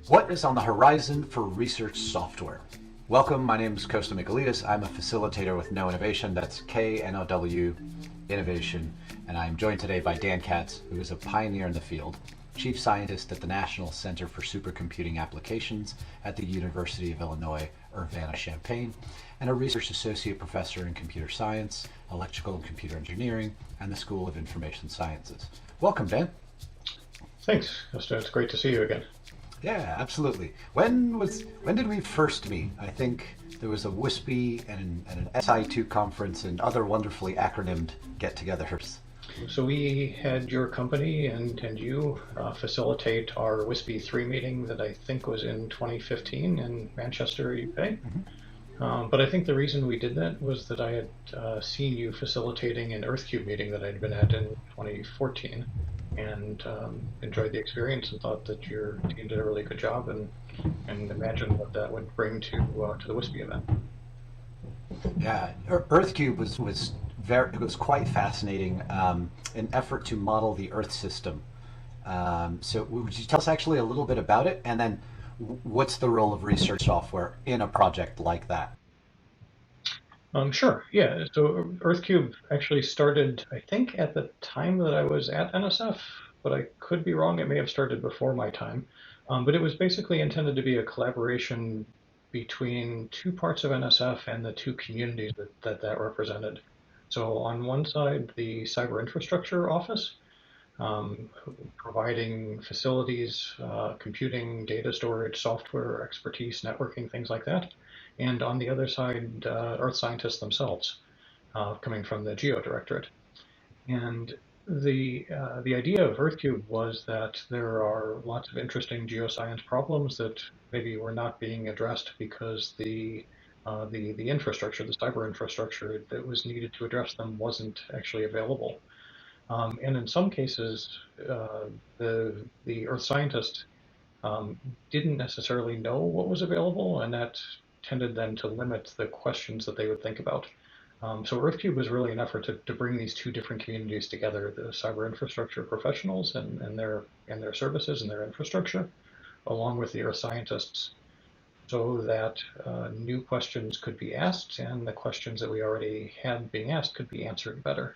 What is on the horizon for research software? Welcome, my name is Kosta Michaelidis. I'm a facilitator with No Innovation, that's K-N-O-W Innovation, and I'm joined today by Dan Katz, who is a pioneer in the field, chief scientist at the National Center for Supercomputing Applications at the University of Illinois, Urbana-Champaign, and a research associate professor in computer science, electrical and computer engineering, and the School of Information Sciences. Welcome, Dan. Thanks, Kosta. It's great to see you again. Yeah, absolutely. When did we first meet? I think there was a WISPY and an SI2 conference and other wonderfully acronymed get-togethers. So we had your company and you facilitate our WISPY 3 meeting that I think was in 2015 in Manchester, UK. But I think the reason we did that was that I had seen you facilitating an EarthCube meeting that I'd been at in 2014 and enjoyed the experience and thought that your team did a really good job and imagined what that would bring to the WISPY event. Yeah, EarthCube was quite fascinating, an effort to model the Earth system. So would you tell us actually a little bit about it, and then what's the role of research software in a project like that? Sure, yeah. So EarthCube actually started, I think, at the time that I was at NSF, but I could be wrong. It may have started before my time. But it was basically intended to be a collaboration between two parts of NSF and the two communities that represented. So on one side, the Cyber Infrastructure Office, providing facilities, computing, data storage, software, expertise, networking, things like that. And on the other side, Earth scientists themselves, coming from the Geo Directorate. And the idea of EarthCube was that there are lots of interesting geoscience problems that maybe were not being addressed because the infrastructure, the cyber infrastructure that was needed to address them wasn't actually available. And in some cases, the Earth scientist didn't necessarily know what was available, and that tended then to limit the questions that they would think about. So EarthCube was really an effort to bring these two different communities together: the cyber infrastructure professionals and their services and their infrastructure, along with the Earth scientists, so that new questions could be asked, and the questions that we already had being asked could be answered better.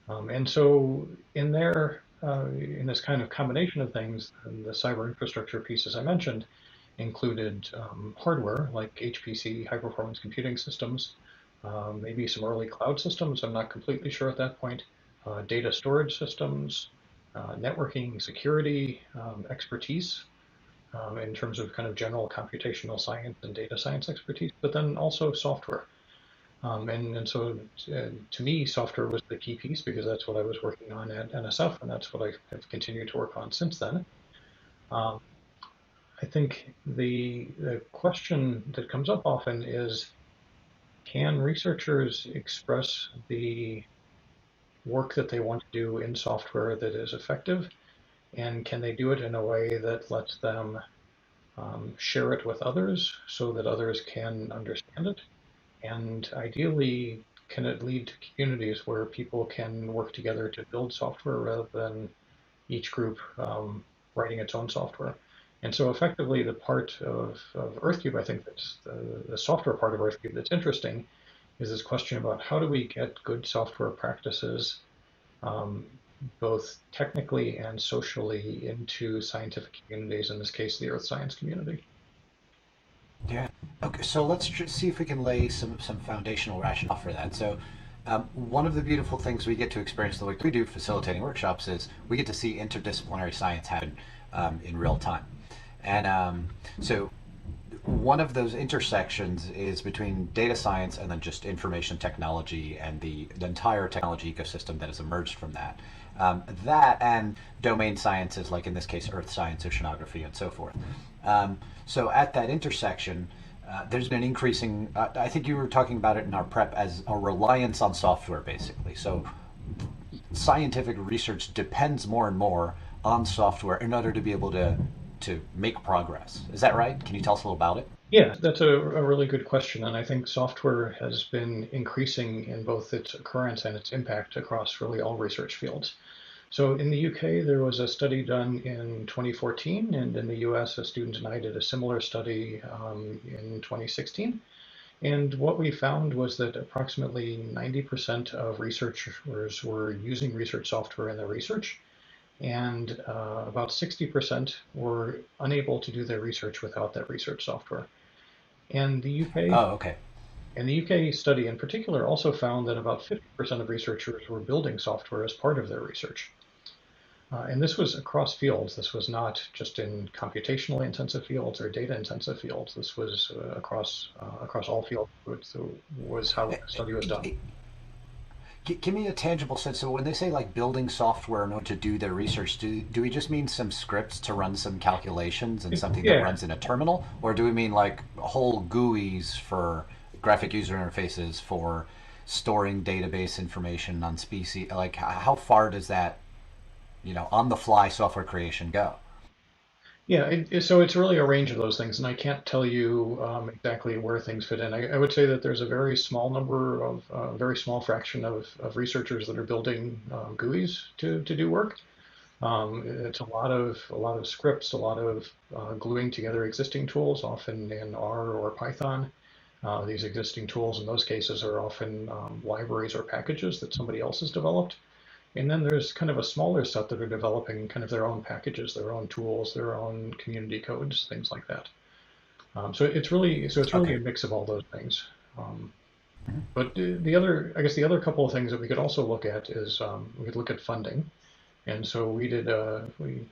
And so in this kind of combination of things, the cyber infrastructure piece, as I mentioned, included hardware like HPC, high performance computing systems, maybe some early cloud systems, I'm not completely sure at that point, data storage systems, networking, security, expertise, in terms of kind of general computational science and data science expertise, but then also software. And so to me, software was the key piece because that's what I was working on at NSF, and that's what I have continued to work on since then. I think the question that comes up often is, can researchers express the work that they want to do in software that is effective? And can they do it in a way that lets them share it with others so that others can understand it? And ideally, can it lead to communities where people can work together to build software rather than each group writing its own software? And so effectively, the part of EarthCube, I think that's the software part of EarthCube that's interesting, is this question about how do we get good software practices, both technically and socially, into scientific communities, in this case, the earth science community. Yeah. Okay, so let's just see if we can lay some foundational rationale for that. So one of the beautiful things we get to experience the way we do facilitating workshops is we get to see interdisciplinary science happen in real time. And so one of those intersections is between data science and then just information technology and the entire technology ecosystem that has emerged from that. That and domain sciences, like in this case, earth science, oceanography, and so forth. So at that intersection, there's been an increasing, I think you were talking about it in our prep as a reliance on software, basically. So scientific research depends more and more on software in order to be able to make progress. Is that right? Can you tell us a little about it? Yeah, that's a really good question. And I think software has been increasing in both its occurrence and its impact across really all research fields. So in the UK, there was a study done in 2014, and in the US, a student and I did a similar study in 2016. And what we found was that approximately 90% of researchers were using research software in their research, and about 60% were unable to do their research without that research software. And the UK Oh, okay. and the UK study in particular also found that about 50% of researchers were building software as part of their research. And this was across fields. This was not just in computationally intensive fields or data intensive fields. This was across all fields. Was how the study was done. Give me a tangible sense. So when they say like building software in order to do their research, do we just mean some scripts to run some calculations and something that Yeah, runs in a terminal, or do we mean like whole GUIs for graphic user interfaces for storing database information on species? Like how far does that, on the fly software creation go? yeah. So it's really a range of those things, and I can't tell you exactly where things fit in. I would say that there's a very small number of, very small fraction of researchers that are building GUIs to do work. It's a lot of scripts, a lot of gluing together existing tools, often in R or Python. These existing tools in those cases are often libraries or packages that somebody else has developed. And then there's kind of a smaller set that are developing kind of their own packages, their own tools, their own community codes, things like that. So it's really Okay. a mix of all those things. Um, Mhm. but I guess the other couple of things that we could also look at is we could look at funding. And so we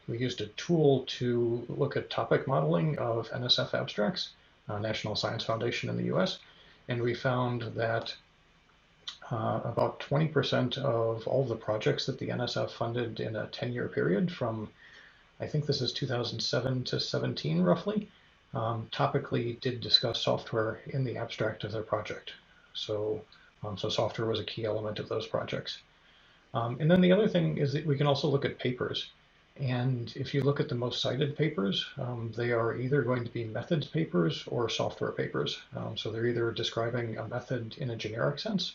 used a tool to look at topic modeling of NSF abstracts, National Science Foundation in the U.S., and we found that about 20% of all the projects that the NSF funded in a 10-year period from, I think this is 2007 to 17 roughly, topically did discuss software in the abstract of their project. So software was a key element of those projects. And then the other thing is that we can also look at papers. And if you look at the most cited papers, they are either going to be methods papers or software papers. So they're either describing a method in a generic sense,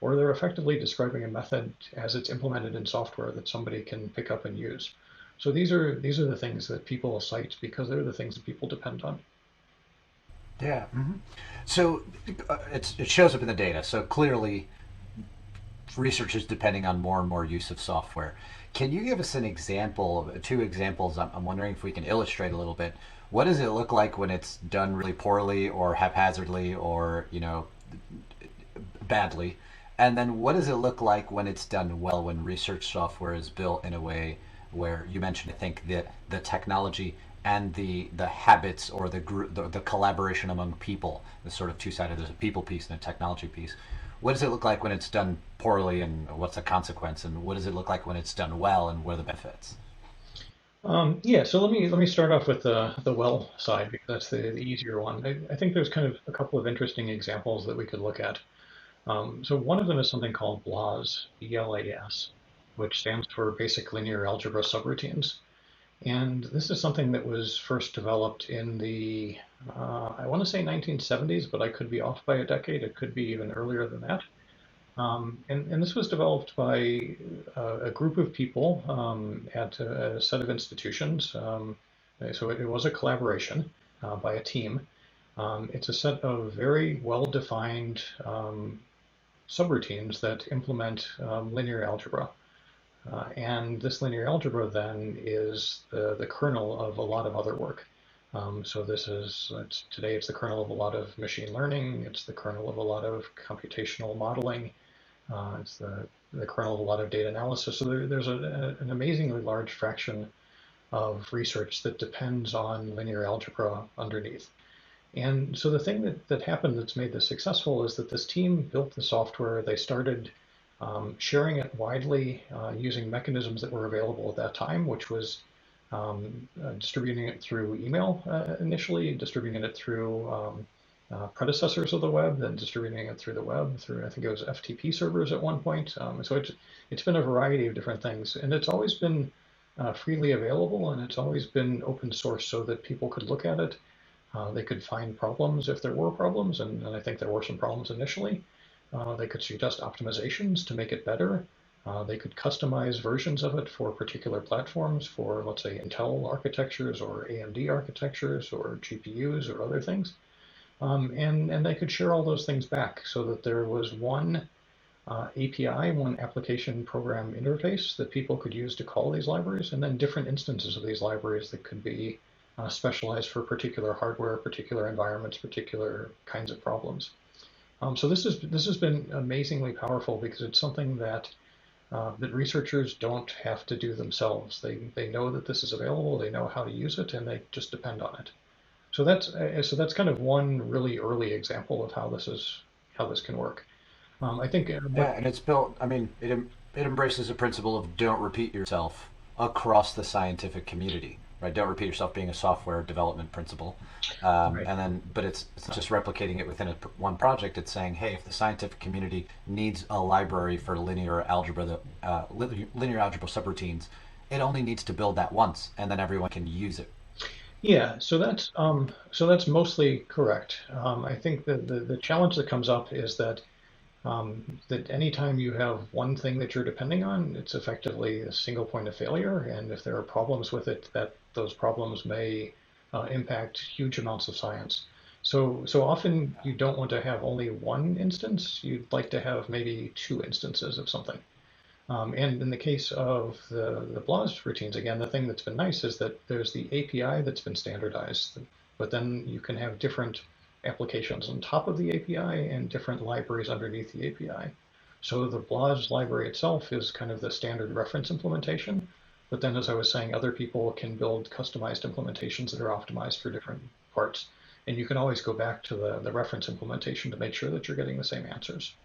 or they're effectively describing a method as it's implemented in software that somebody can pick up and use. So these are the things that people cite because they're the things that people depend on. Yeah. So it shows up in the data. So clearly, research is depending on more and more use of software. Can you give us an example, two examples? I'm wondering if we can illustrate a little bit. What does it look like when it's done really poorly or haphazardly or, badly? And then what does it look like when it's done well, when research software is built in a way where you mentioned, I think, that the technology and the habits or the group, the collaboration among people, the sort of two-sided, there's a people piece and a technology piece. What does it look like when it's done poorly and what's the consequence? And what does it look like when it's done well and what are the benefits? Yeah, so let me start off with the well side because that's the easier one. I think there's kind of a couple of interesting examples that we could look at. So one of them is something called BLAS, BLAS, which stands for Basic Linear Algebra Subroutines. And this is something that was first developed in the, I want to say 1970s, but I could be off by a decade. It could be even earlier than that. And this was developed by a group of people at a set of institutions. So it was a collaboration by a team. It's a set of very well-defined subroutines that implement linear algebra. And this linear algebra then is the kernel of a lot of other work. So today it's the kernel of a lot of machine learning. It's the kernel of a lot of computational modeling. It's the kernel of a lot of data analysis. So there's an amazingly large fraction of research that depends on linear algebra underneath. And so the thing that happened that's made this successful is that this team built the software. They started sharing it widely using mechanisms that were available at that time, which was distributing it through email initially, distributing it through predecessors of the web, then distributing it through the web, through I think it was FTP servers at one point. So it's been a variety of different things, and it's always been freely available, and it's always been open source so that people could look at it. They could find problems if there were problems, and I think there were some problems initially. They could suggest optimizations to make it better. They could customize versions of it for particular platforms, for, let's say, Intel architectures or AMD architectures or GPUs or other things. And they could share all those things back so that there was one API, one application program interface that people could use to call these libraries, and then different instances of these libraries that could be specialized for particular hardware, particular environments, particular kinds of problems. So this has been amazingly powerful because it's something that that researchers don't have to do themselves. They know that this is available, they know how to use it, and they just depend on it. So that's kind of one really early example of how this can work. I think, Yeah, but and it's built. I mean, it embraces the principle of don't repeat yourself across the scientific community, right? Don't repeat yourself being a software development principle, right. and then, but it's not just replicating it within one project. It's saying, hey, if the scientific community needs a library for linear algebra, linear algebra subroutines, it only needs to build that once, and then everyone can use it. Yeah, so that's mostly correct. I think that the challenge that comes up is that anytime you have one thing that you're depending on, it's effectively a single point of failure. And if there are problems with it, that those problems may impact huge amounts of science. So often you don't want to have only one instance. You'd like to have maybe two instances of something. And in the case of the BLAS routines, again, the thing that's been nice is that there's the API that's been standardized, but then you can have different applications on top of the API and different libraries underneath the API. So the BLAS library itself is kind of the standard reference implementation, but then, as I was saying, other people can build customized implementations that are optimized for different parts. And you can always go back to the reference implementation to make sure that you're getting the same answers.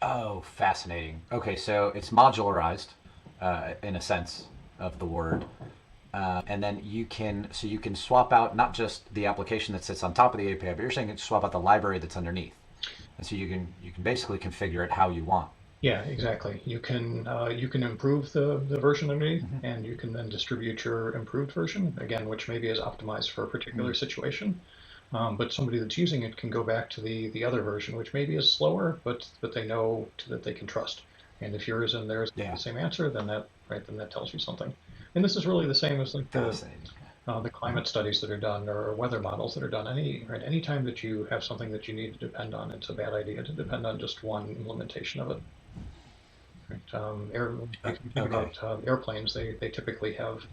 Oh, fascinating. Okay, so it's modularized in a sense of the word. And then you can swap out not just the application that sits on top of the API, but you're saying you can swap out the library that's underneath. And so you can basically configure it how you want. Yeah, exactly. You can improve the version underneath, and you can then distribute your improved version again, which maybe is optimized for a particular Mm. situation. But somebody that's using it can go back to the other version, which maybe is slower, but they know that they can trust. And if yours and theirs get the Yeah, same answer, then that tells you something. And this is really the same as like fascinating. the climate studies that are done or weather models that are done. Any time that you have something that you need to depend on, it's a bad idea to depend on just one implementation of it. Right? If you think Okay. about airplanes, they typically have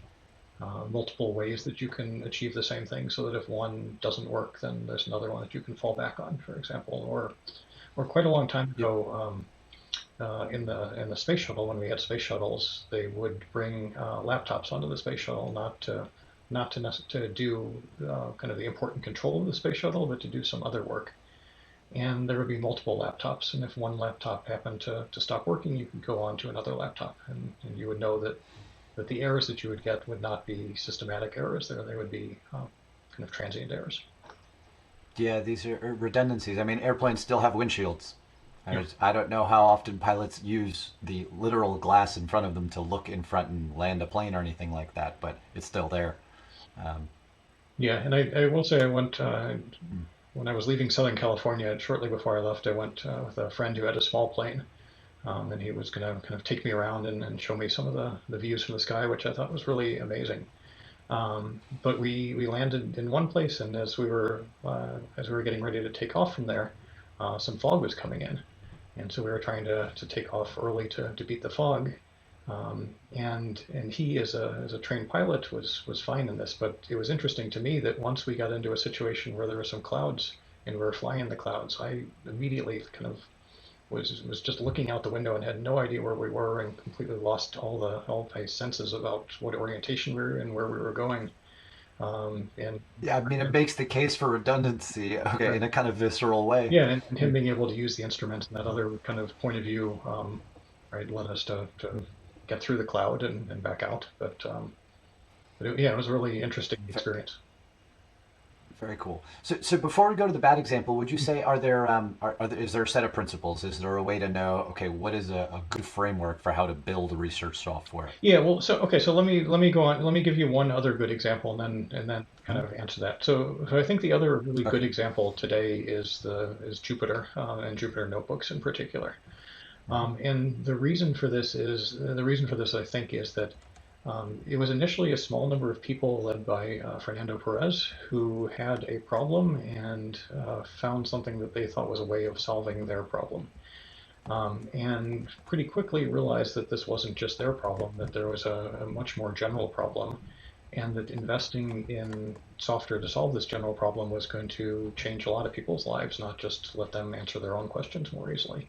multiple ways that you can achieve the same thing, so that if one doesn't work, then there's another one that you can fall back on, for example. Or quite a long time Yep. ago, in the space shuttle, when we had space shuttles, they would bring laptops onto the space shuttle, not to do kind of the important control of the space shuttle, but to do some other work. And there would be multiple laptops, and if one laptop happened to stop working, you could go on to another laptop, and you would know that the errors that you would get would not be systematic errors. They would be kind of transient errors. Yeah, these are redundancies. I mean, airplanes still have windshields. Yeah, I don't know how often pilots use the literal glass in front of them to look in front and land a plane or anything like that, but it's still there. Um, yeah, and I will say I went mm, when I was leaving Southern California. Shortly before I left, I went with a friend who had a small plane, and he was going to kind of take me around and show me some of the views from the sky, which I thought was really amazing. But we landed in one place, and as we were getting ready to take off from there, some fog was coming in, and so we were trying to take off early to beat the fog. And he, as a trained pilot, was fine in this. But it was interesting to me that once we got into a situation where there were some clouds and we were flying in the clouds, I immediately kind of was just looking out the window and had no idea where we were, and completely lost all my senses about what orientation we were in, where we were going. And, yeah, I mean, it and makes the case for redundancy, okay, right, in a kind of visceral way. yeah, and him being able to use the instruments and that other kind of point of view, right, led us to get through the cloud and back out. But it was a really interesting experience. Very cool. So before we go to the bad example, would you say is there a set of principles? Is there a way to know, okay, what is a good framework for how to build a research software? Yeah, well, so okay, so let me go on. Let me give you one other good example, and then kind Mhm. of answer that. So I think the other really good Okay. example today is Jupyter, and Jupyter notebooks in particular. And the reason for this, I think, is that it was initially a small number of people led by Fernando Perez who had a problem and found something that they thought was a way of solving their problem. And pretty quickly realized that this wasn't just their problem, that there was a much more general problem, and that investing in software to solve this general problem was going to change a lot of people's lives, not just let them answer their own questions more easily.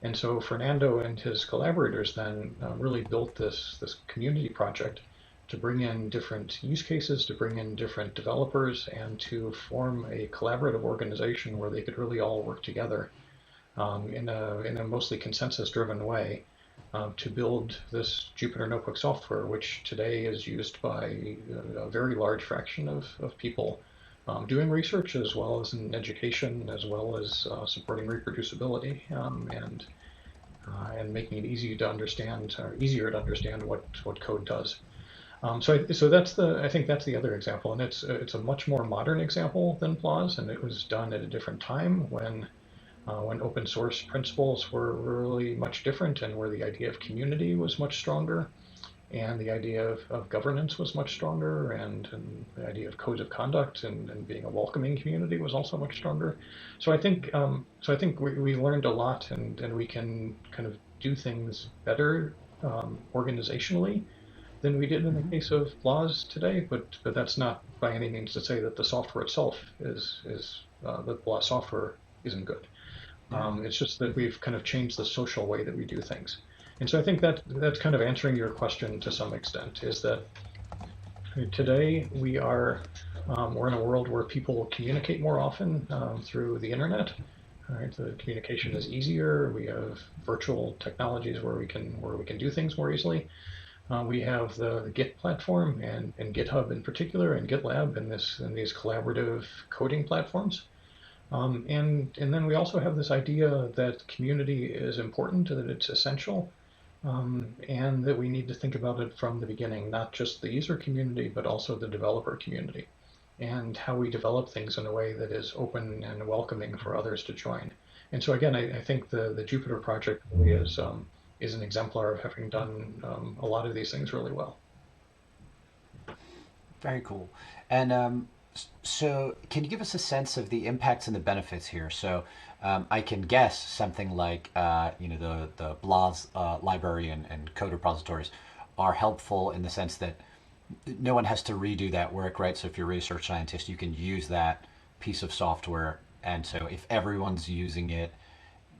And so Fernando and his collaborators then really built this community project to bring in different use cases, to bring in different developers, and to form a collaborative organization where they could really all work together in a mostly consensus-driven way to build this Jupyter Notebook software, which today is used by a very large fraction of people doing research as well as in education, as well as supporting reproducibility and making it easier to understand what code does. So I think that's the other example, and it's a much more modern example than PLAS, and it was done at a different time when open source principles were really much different and where the idea of community was much stronger and the idea of governance was much stronger and the idea of codes of conduct and being a welcoming community was also much stronger. So I think we learned a lot and we can kind of do things better organizationally than we did in the Mm-hmm. case of laws today, but that's not by any means to say that the software itself is that the law software isn't good. Yeah. It's just that we've kind of changed the social way that we do things. And so I think that that's kind of answering your question to some extent, is that today we're in a world where people communicate more often through the internet. Right? The communication is easier. We have virtual technologies where we can do things more easily. We have the Git platform and GitHub in particular, and GitLab and these collaborative coding platforms. And then we also have this idea that community is important, that it's essential, and that we need to think about it from the beginning, not just the user community, but also the developer community, and how we develop things in a way that is open and welcoming for others to join. And so again, I think the Jupyter project really is an exemplar of having done a lot of these things really well. Very cool. And so, can you give us a sense of the impacts and the benefits here? So, I can guess something like the BLAS library and code repositories are helpful in the sense that no one has to redo that work, right? So, if you're a research scientist, you can use that piece of software, and so if everyone's using it,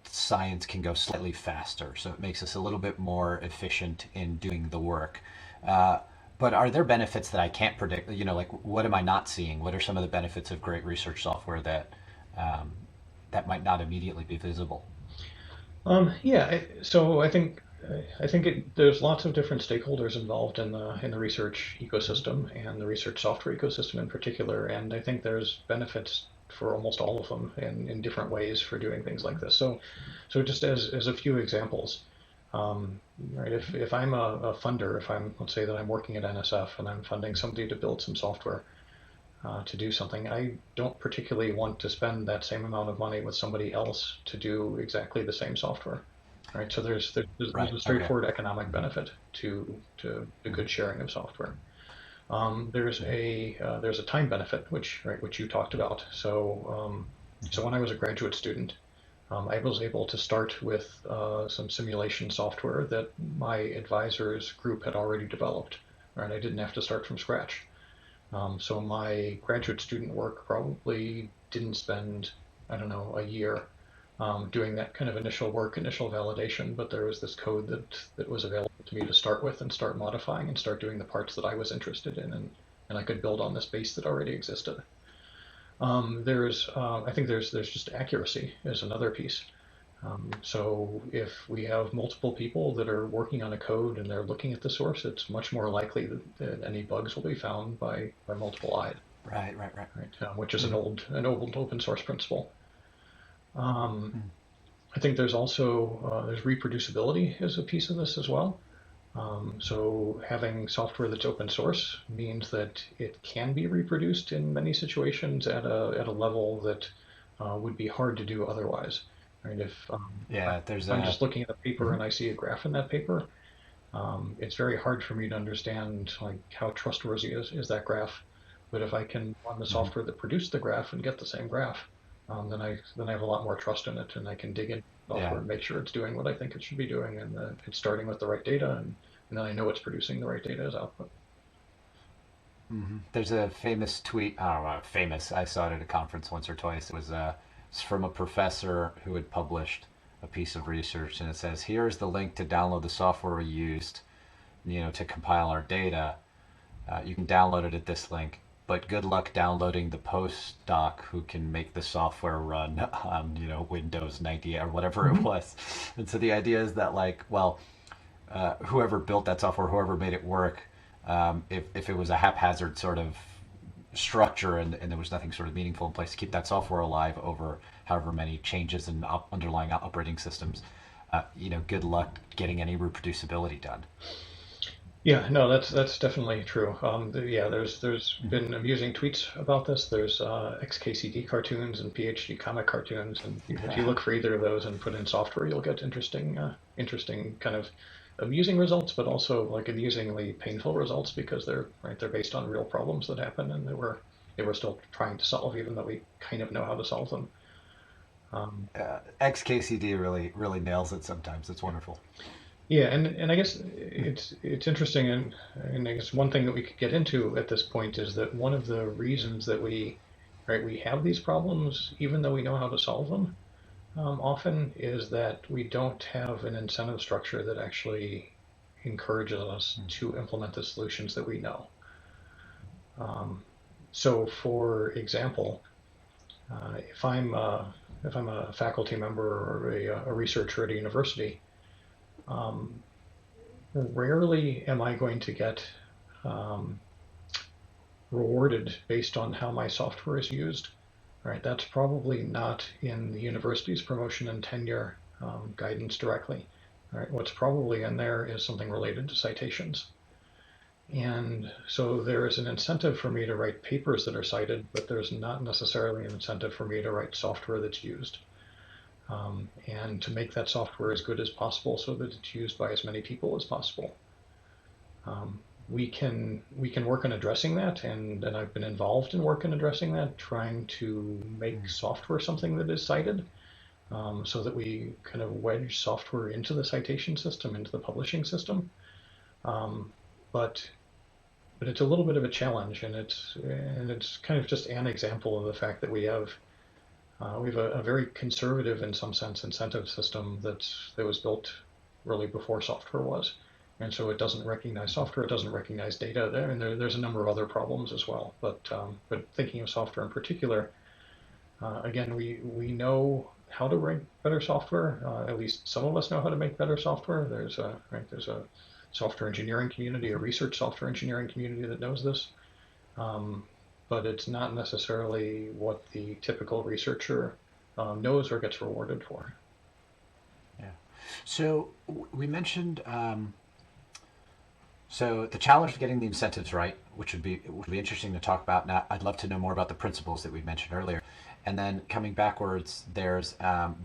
science can go slightly faster. So it makes us a little bit more efficient in doing the work. Uh, but are there benefits that I can't predict? Like what am I not seeing? What are some of the benefits of great research software um, that might not immediately be visible? Yeah, so I think there's lots of different stakeholders involved in the research ecosystem and the research software ecosystem in particular, and I think there's benefits for almost all of them in different ways for doing things like this. So just as a few examples, right, if I'm a funder, if I'm let's say that I'm working at NSF and I'm funding somebody to build some software to do something, I don't particularly want to spend that same amount of money with somebody else to do exactly the same software. Right, so there's Right. a Okay. straightforward economic benefit to the good sharing of software. There's a time benefit, which you talked about. So when I was a graduate student, I was able to start with some simulation software that my advisor's group had already developed. Right, I didn't have to start from scratch. So my graduate student work probably didn't spend, I don't know, a year doing that kind of initial work, initial validation, but there was this code that was available to me to start with and start modifying and start doing the parts that I was interested in, and I could build on this base that already existed. I think there's just accuracy is another piece. So if we have multiple people that are working on a code and they're looking at the source, it's much more likely that any bugs will be found by multiple eyes, Right. Right. Right. right? Which is Mm-hmm. an old open source principle. Um, Mm-hmm. I think there's also there's reproducibility is a piece of this as well. So having software that's open source means that it can be reproduced in many situations at a level that would be hard to do otherwise. right? Yeah, there's If I'm a. just looking at a paper Mhm. and I see a graph in that paper, it's very hard for me to understand like how trustworthy is that graph. But if I can run the Mhm. software that produced the graph and get the same graph, then I have a lot more trust in it, and I can dig in Yeah. software and make sure it's doing what I think it should be doing, and it's starting with the right data, and then I know it's producing the right data as output. There's a famous tweet. I don't know, famous. I saw it at a conference once or twice. It's from a professor who had published a piece of research, and it says, "Here's the link to download the software we used, to compile our data. You can download it at this link, but good luck downloading the postdoc who can make the software run on, Windows 98 or whatever it Mhm. was." And so the idea is that, like, well, whoever built that software, whoever made it work, if it was a haphazard sort of structure and there was nothing sort of meaningful in place to keep that software alive over however many changes in underlying operating systems, good luck getting any reproducibility done. Yeah, no, that's definitely true. Yeah, there's Mm-hmm. been amusing tweets about this. There's XKCD cartoons and PhD comic cartoons, and if you Yeah. look for either of those and put in software, you'll get interesting kind of amusing results, but also like amusingly painful results because they're based on real problems that happen, and they were still trying to solve, even though we kind of know how to solve them. Um, XKCD really really nails it sometimes. It's wonderful. Yeah, and I guess it's interesting, and I guess one thing that we could get into at this point is that one of the reasons that we have these problems, even though we know how to solve them, often is that we don't have an incentive structure that actually encourages us to implement the solutions that we know. Um, so, for example, if I'm a faculty member or a researcher at a university, um, rarely am I going to get um, rewarded based on how my software is used. Right, that's probably not in the university's promotion and tenure guidance directly. Right, what's probably in there is something related to citations. And so there is an incentive for me to write papers that are cited, but there's not necessarily an incentive for me to write software that's used. And to make that software as good as possible so that it's used by as many people as possible. We can work on addressing that, and I've been involved in work in addressing that, trying to make software something that is cited, so that we kind of wedge software into the citation system, into the publishing system. Um, but but it's a little bit of a challenge, and it's kind of just an example of the fact that we have a very conservative, in some sense, incentive system that was built really before software was. And so it doesn't recognize software, it doesn't recognize data there, and there's a number of other problems as well. But thinking of software in particular, again, we know how to write better software. At least some of us know how to make better software. There's a software engineering community, a research software engineering community that knows this. Um, but it's not necessarily what the typical researcher knows or gets rewarded for. Yeah. So we mentioned so the challenge of getting the incentives right, which would be interesting to talk about. Now, I'd love to know more about the principles that we mentioned earlier, and then coming backwards, there's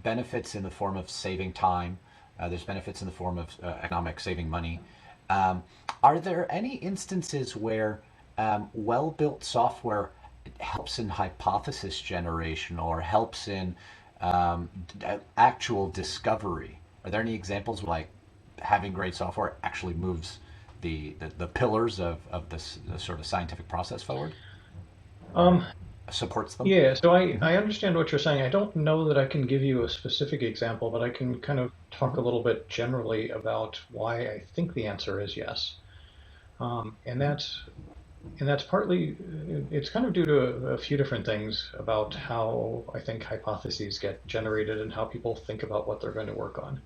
benefits in the form of saving time. There's benefits in the form of economic saving money. Um, are there any instances where well-built software helps in hypothesis generation or helps in actual discovery? Are there any examples where, like, having great software actually moves the pillars of this sort of scientific process forward, or Um, supports them? yeah, so I, Mm-hmm. I understand what you're saying. I don't know that I can give you a specific example, but I can kind of talk a Mm-hmm. little bit generally about why I think the answer is yes. Um, and Mm-hmm. that's and that's partly it's kind of due to a few different things about how I think hypotheses get generated and how people think about what they're going to work on.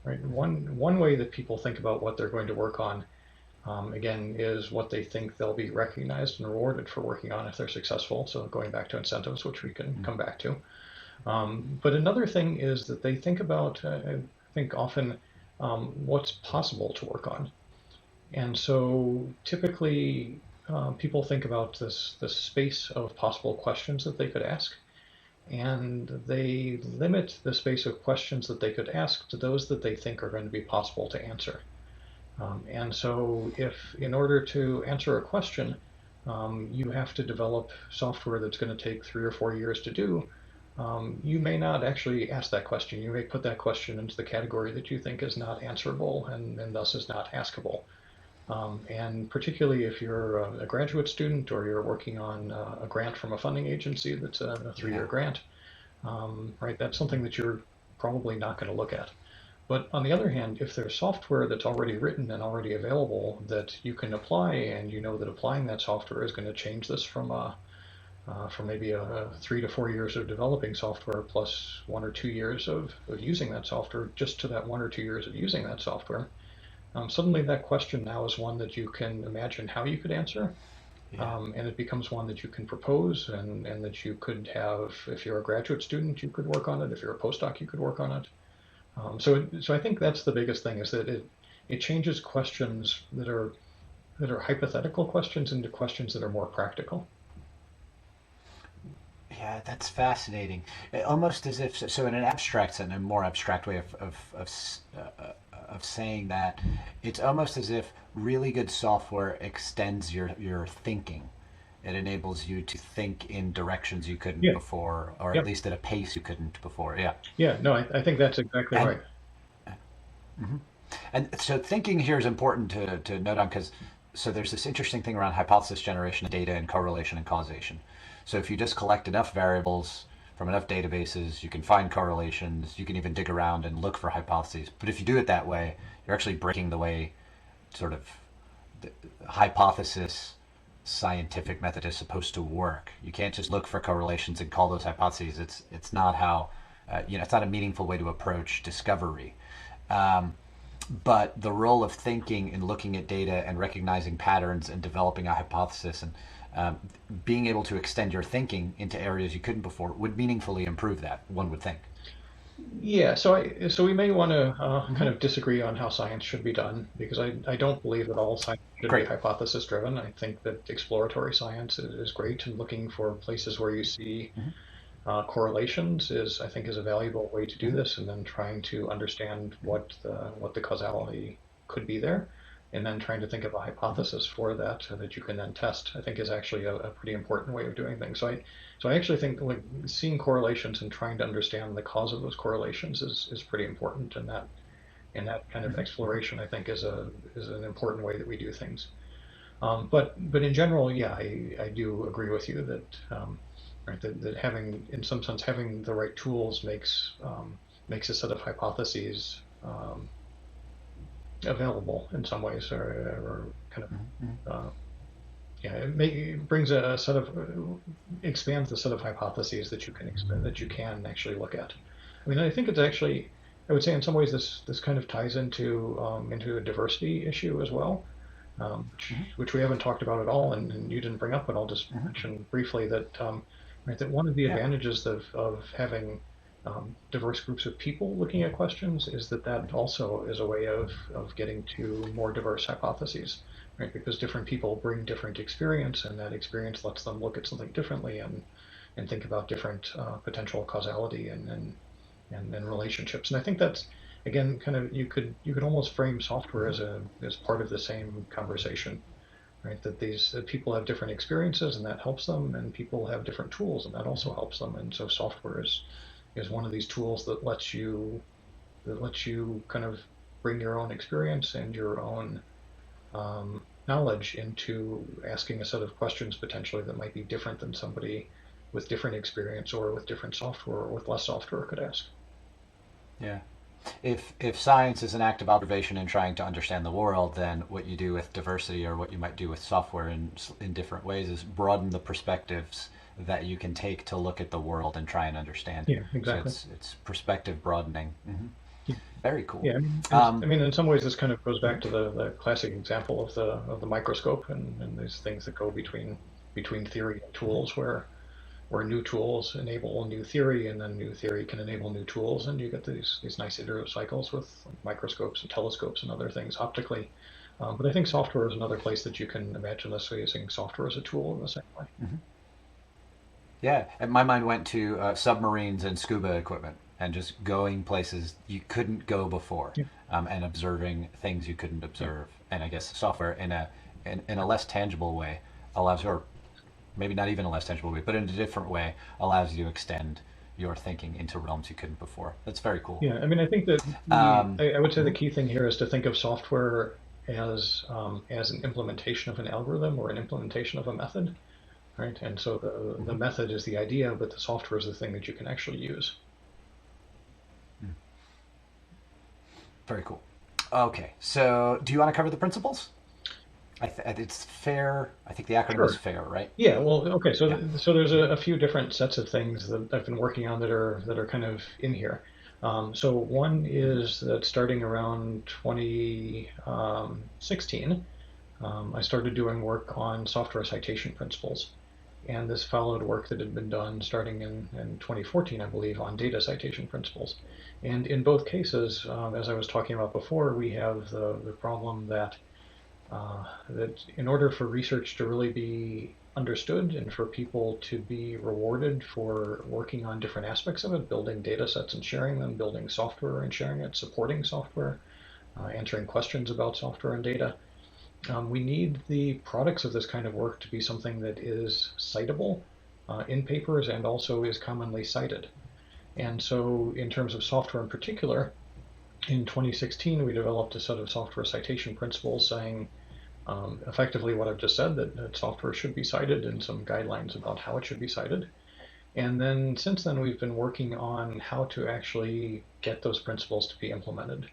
Right. One way that people think about what they're going to work on, again, is what they think they'll be recognized and rewarded for working on if they're successful. So going back to incentives, which we can come back to. But another thing is that they think about, I think often, what's possible to work on. And so typically, people think about this space of possible questions that they could ask. and they limit the space of questions that they could ask to those that they think are going to be possible to answer. And so if in order to answer a question, you have to develop software that's going to take 3 or 4 years to do, you may not actually ask that question. You may put that question into the category that you think is not answerable and thus is not askable. And particularly if you're a graduate student or you're working on a grant from a funding agency that's a 3-year Yeah. grant, right, that's something that you're probably not going to look at. But on the other hand, if there's software that's already written and already available that you can apply, and you know that applying that software is going to change this from maybe a 3 to 4 years of developing software plus 1 or 2 years of using that software, just to that 1 or 2 years of using that software, suddenly that question now is one that you can imagine how you could answer. Yeah. And it becomes one that you can propose and that you could have, if you're a graduate student, you could work on it. If you're a postdoc, you could work on it. So I think that's the biggest thing, is that it changes questions that are hypothetical questions into questions that are more practical. Yeah, that's fascinating. Almost as if, so in an abstract sense, a more abstract way of saying that, it's almost as if really good software extends your thinking. It enables you to think in directions you couldn't Yeah. before, or at Yep. least at a pace you couldn't before. Yeah. Yeah. No, I think that's exactly And right. And so thinking here is important to note on, because so there's this interesting thing around hypothesis generation of data and correlation and causation. So if you just collect enough variables from enough databases, you can find correlations, you can even dig around and look for hypotheses. But if you do it that way, you're actually breaking the way sort of the hypothesis scientific method is supposed to work. You can't just look for correlations and call those hypotheses. It's not how it's not a meaningful way to approach discovery. Um, but the role of thinking and looking at data and recognizing patterns and developing a hypothesis and being able to extend your thinking into areas you couldn't before would meaningfully improve that, one would think. Yeah. So we may want to kind Hmm. of disagree on how science should be done, because I don't believe that all science should be Great. hypothesis driven. I think that exploratory science is great, and looking for places where you see Hmm. correlations I think is a valuable way to do Hmm. this, and then trying to understand what the causality could be there, and then trying to think of a Hmm. hypothesis for that so that you can then test, I think is actually a pretty important way of doing things. So I actually think, like, seeing correlations and trying to understand the cause of those correlations is pretty important, and that kind of Hmm. Hmm. exploration, I think, is an important way that we do things. But in general, yeah, I do agree with you that, right, that having, in some sense, having the right tools makes a set of hypotheses available in some ways, or kind of, Hmm. yeah, it brings a set of expands the set of hypotheses that you can actually look at. I mean, I think it's actually, I would say, in some ways, this kind of ties into a diversity issue as well, which we haven't talked about at all, and you didn't bring up, but I'll just Hmm. mention briefly that, right, that one of the Yeah. advantages of having diverse groups of people looking at questions is that Hmm. also is a way of getting to more diverse hypotheses, right? Because different people bring different experience, and that experience lets them look at something differently and think about different potential causality and relationships. And I think that's, again, kind of, you could almost frame software Hmm. as part of the same conversation, right? That people have different experiences, and that helps them, and people have different tools, and that also helps them. And so software is one of these tools that lets you kind of bring your own experience and your own knowledge into asking a set of questions potentially that might be different than somebody with different experience or with different software or with less software could ask. Yeah. If science is an act of observation and trying to understand the world, then what you do with diversity, or what you might do with software in different ways, is broaden the perspectives that you can take to look at the world and try and understand it. Yeah, So exactly. it's perspective broadening. Hmm. Yeah. Very cool. Yeah, I Um, mean, in some ways, this kind of goes back mhm. to the classic example of the microscope, and these things that go between theory and Mhm. tools, where new tools enable new theory, and then new theory can enable new tools, and you get these nice iterative cycles with, like, microscopes and telescopes and other things optically. But I think software is another place that you can imagine this, using software as a tool in the same way. Mhm. Yeah, and my mind went to submarines and scuba equipment, and just going places you couldn't go before, Yeah, and observing things you couldn't yeah, observe. And I guess software in a less tangible way allows, or maybe not even a less tangible way, but in a different way allows you to extend your thinking into realms you couldn't before. That's very cool. yeah. I mean, I think that Um, I would say the mhm. key thing here is to think of software as an implementation of an algorithm or an implementation of a method, right? And so the Mhm. method is the idea, but the software is the thing that you can actually use. Very cool. Okay, so do you want to cover the principles? It's FAIR. I think the acronym is Sure. FAIR, right? Yeah, well, okay, Yeah. so there's a few different sets of things that I've been working on that are kind of in here. So one Mhm. is that starting around 2016, I started doing work on software citation principles, and this followed work that had been done starting in 2014, I believe, on data citation principles. And in both cases, as I was talking about before, we have the problem that in order for research to really be understood and for people to be rewarded for working on different aspects of it, building data sets and sharing them, building software and sharing it, supporting software, answering questions about software and data, we need the products of this kind of work to be something that is citable in papers and also is commonly cited. And so, in terms of software in particular, in 2016, we developed a set of software citation principles saying effectively what I've just said, that software should be cited and some guidelines about how it should be cited. And then since then, we've been working on how to actually get those principles to be implemented.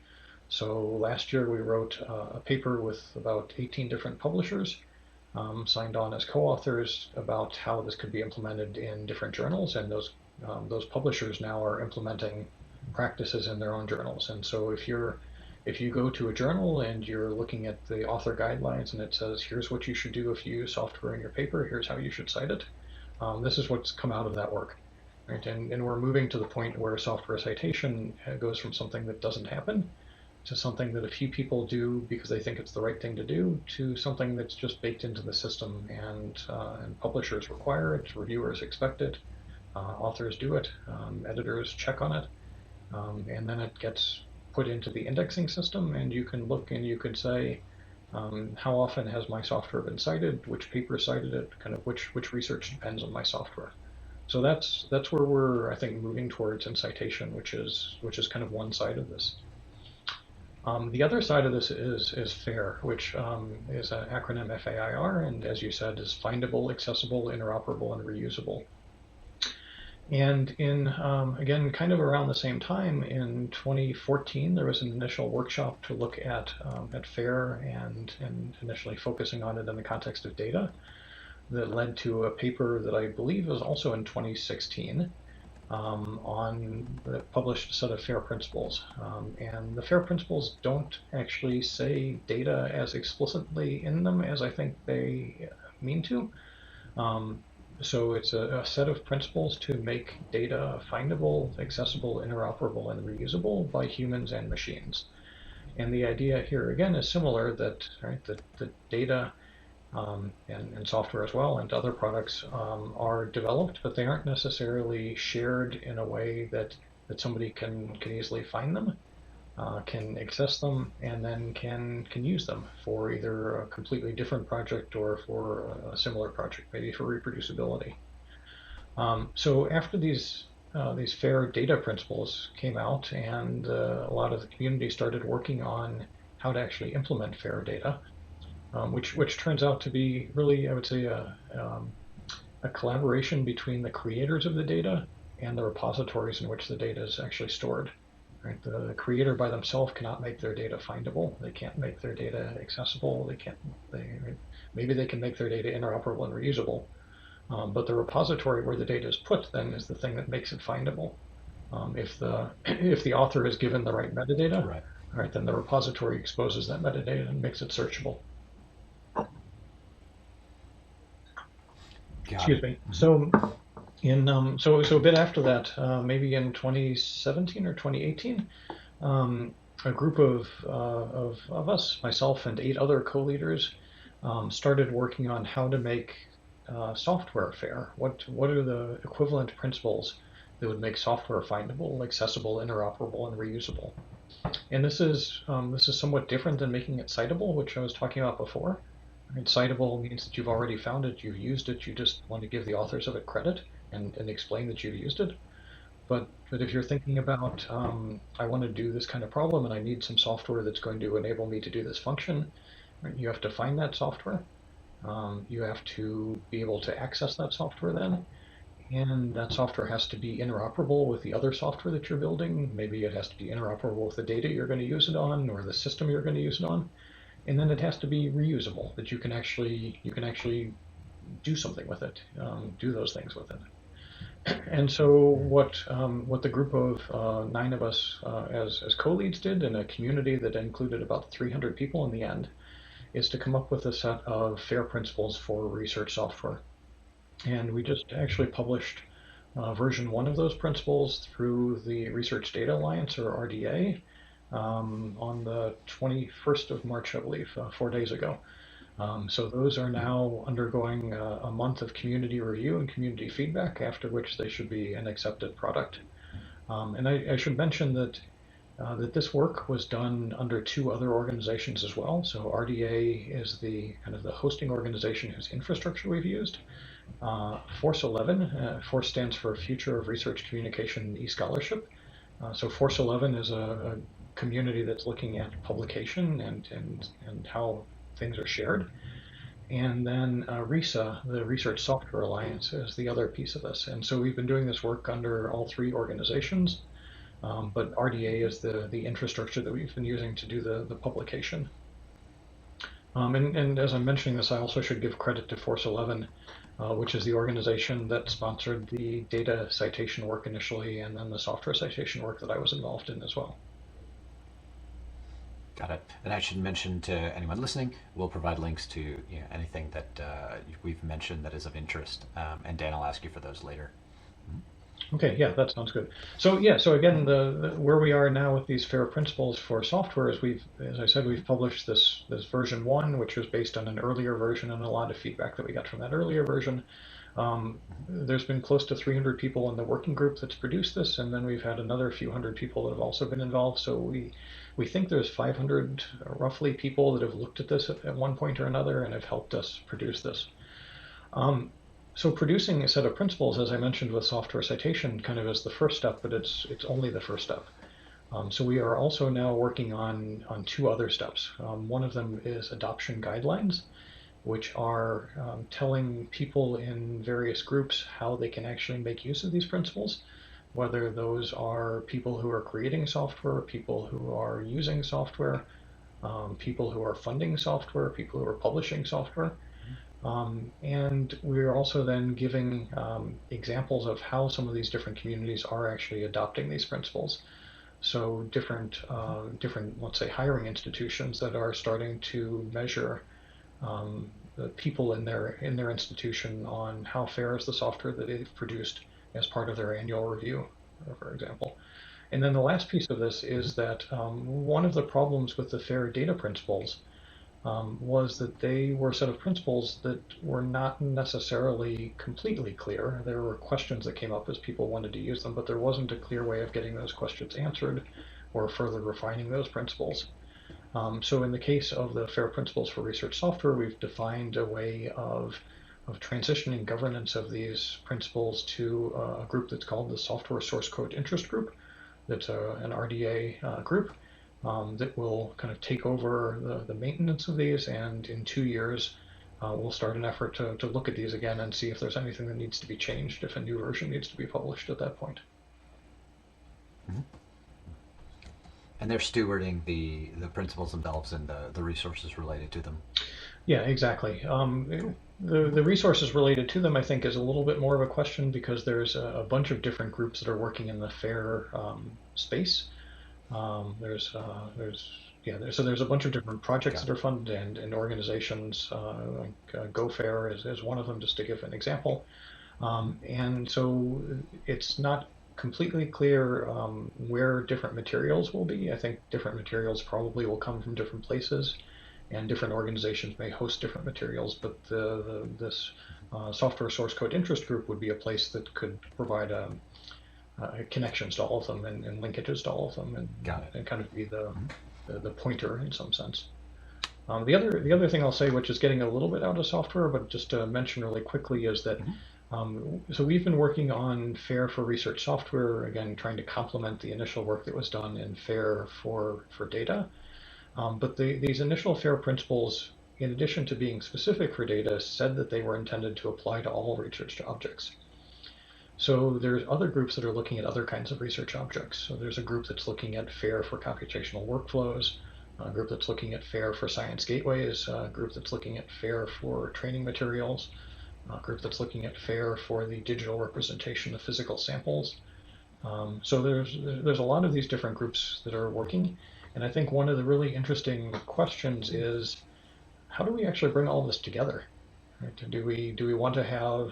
So last year, we wrote a paper with about 18 different publishers, signed on as co-authors about how this could be implemented in different journals, and those publishers now are implementing practices in their own journals. And so if you go to a journal and you're looking at the author guidelines and it says, here's what you should do if you use software in your paper, here's how you should cite it. This is what's come out of that work, right? And we're moving to the point where software citation goes from something that doesn't happen to something that a few people do because they think it's the right thing to do, to something that's just baked into the system, and publishers require it, reviewers expect it, authors do it, editors check on it, and then it gets put into the indexing system, and you can look and you could say, how often has my software been cited, which paper cited it, kind of which research depends on my software. So that's where we're, I think, moving towards in citation, which is kind of one side of this. The other side of this is FAIR, which is an acronym FAIR, and as you said, is findable, accessible, interoperable, and reusable. And in again, kind of around the same time in 2014, there was an initial workshop to look at FAIR and initially focusing on it in the context of data that led to a paper that I believe was also in 2016 on the published set of FAIR principles. And the FAIR principles don't actually say data as explicitly in them as I think they mean to. Um, so it's a set of principles to make data findable, accessible, interoperable, and reusable by humans and machines. And the idea here again is similar, that right, the data and software as well, and other products are developed, but they aren't necessarily shared in a way that somebody can easily find them, can access them, and then can use them for either a completely different project or for a similar project, maybe for reproducibility. So after these FAIR data principles came out, and a lot of the community started working on how to actually implement FAIR data, which turns out to be really, I would say, a collaboration between the creators of the data and the repositories in which the data is actually stored. Right? The creator by themselves cannot make their data findable. They can't make their data accessible. They can't. Maybe they can make their data interoperable and reusable, but the repository where the data is put then is the thing that makes it findable. If the if the author is given the right metadata, Right. all right, then the repository exposes that metadata and makes it searchable. Got Excuse it. me. Hmm. So a bit after that, maybe in 2017 or 2018, a group of us, myself and 8 other co-leaders, started working on how to make software fair? What are the equivalent principles that would make software findable, accessible, interoperable, and reusable? And this is somewhat different than making it citable, which I was talking about before. Right? Citable means that you've already found it, you've used it, you just want to give the authors of it credit and explain that you've used it. But if you're thinking about, I want to do this kind of problem and I need some software that's going to enable me to do this function, right? You have to find that software. You have to be able to access that software then. And that software has to be interoperable with the other software that you're building. Maybe it has to be interoperable with the data you're going to use it on or the system you're going to use it on. And then it has to be reusable, that you can actually do something with it, do those things with it. And so what the group of 9 of us as co-leads did in a community that included about 300 people in the end is to come up with a set of FAIR principles for research software. And we just actually published version 1 of those principles through the Research Data Alliance, or RDA, on the 21st of March, I believe, 4 days ago. So those are now undergoing a month of community review and community feedback, after which they should be an accepted product. And I should mention that that this work was done under 2 other organizations as well. So RDA is the kind of the hosting organization whose infrastructure we've used. Force 11, Force stands for Future of Research Communication and e-Scholarship. So Force 11 is a community that's looking at publication and how things are shared. And then RISA, the Research Software Alliance, is the other piece of this. And so we've been doing this work under all 3 organizations, but RDA is the infrastructure that we've been using to do the publication. And as I'm mentioning this, I also should give credit to Force 11, which is the organization that sponsored the data citation work initially, and then the software citation work that I was involved in as well. Got it. And I should mention to anyone listening, we'll provide links to anything that we've mentioned that is of interest, and Dan will ask you for those later. Okay, yeah, that sounds good. So yeah, so again, the where we are now with these FAIR principles for software is as I said, we've published this version 1, which was based on an earlier version, and a lot of feedback that we got from that earlier version. There's been close to 300 people in the working group that's produced this, and then we've had another few hundred people that have also been involved. So we think there's 500 roughly people that have looked at this at one point or another and have helped us produce this. So producing a set of principles, as I mentioned with software citation, kind of is the first step, but it's only the first step. So we are also now working on 2 other steps. One of them is adoption guidelines, which are telling people in various groups how they can actually make use of these principles, whether those are people who are creating software, people who are using software, people who are funding software, people who are publishing software. And we're also then giving examples of how some of these different communities are actually adopting these principles. So different, let's say, hiring institutions that are starting to measure the people in their institution on how fair is the software that they've produced as part of their annual review, for example. And then the last piece of this is that one of the problems with the FAIR data principles was that they were a set of principles that were not necessarily completely clear. There were questions that came up as people wanted to use them, but there wasn't a clear way of getting those questions answered or further refining those principles. So in the case of the FAIR principles for research software, we've defined a way of transitioning governance of these principles to a group that's called the Software Source Code Interest Group. That's an RDA group. That will kind of take over the maintenance of these, and in 2 years we'll start an effort to look at these again and see if there's anything that needs to be changed, if a new version needs to be published at that point. Mm-hmm. And they're stewarding the principles themselves and the resources related to them. Yeah, exactly. The resources related to them, I think, is a little bit more of a question, because there's a bunch of different groups that are working in the FAIR space. There's a bunch of different projects that are funded and organizations, like GoFair is one of them, just to give an example. And so it's not completely clear where different materials will be. I think different materials probably will come from different places, and different organizations may host different materials, but this software source code interest group would be a place that could provide connections to all of them and linkages to all of them, and kind of be the pointer in some sense. The other thing I'll say, which is getting a little bit out of software, but just to mention really quickly, is that so we've been working on FAIR for research software, again, trying to complement the initial work that was done in FAIR for data. But these initial FAIR principles, in addition to being specific for data, said that they were intended to apply to all research objects. So there's other groups that are looking at other kinds of research objects. So there's a group that's looking at FAIR for computational workflows, a group that's looking at FAIR for science gateways, a group that's looking at FAIR for training materials, a group that's looking at FAIR for the digital representation of physical samples. So there's a lot of these different groups that are working. And I think one of the really interesting questions is, how do we actually bring all this together? Right? Do we want to have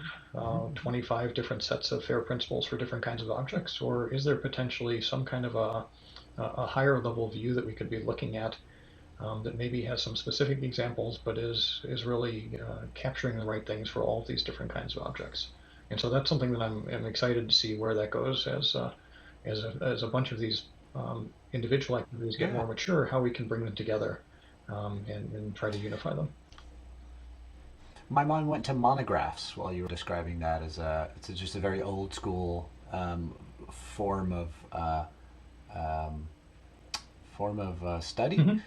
25 different sets of FAIR principles for different kinds of objects, or is there potentially some kind of a higher level view that we could be looking at that maybe has some specific examples, but is really capturing the right things for all of these different kinds of objects? And so that's something that I'm excited to see where that goes as a bunch of these individual activities get more mature, how we can bring them together and try to unify them. My mind went to monographs while you were describing that as it's just a very old school form of study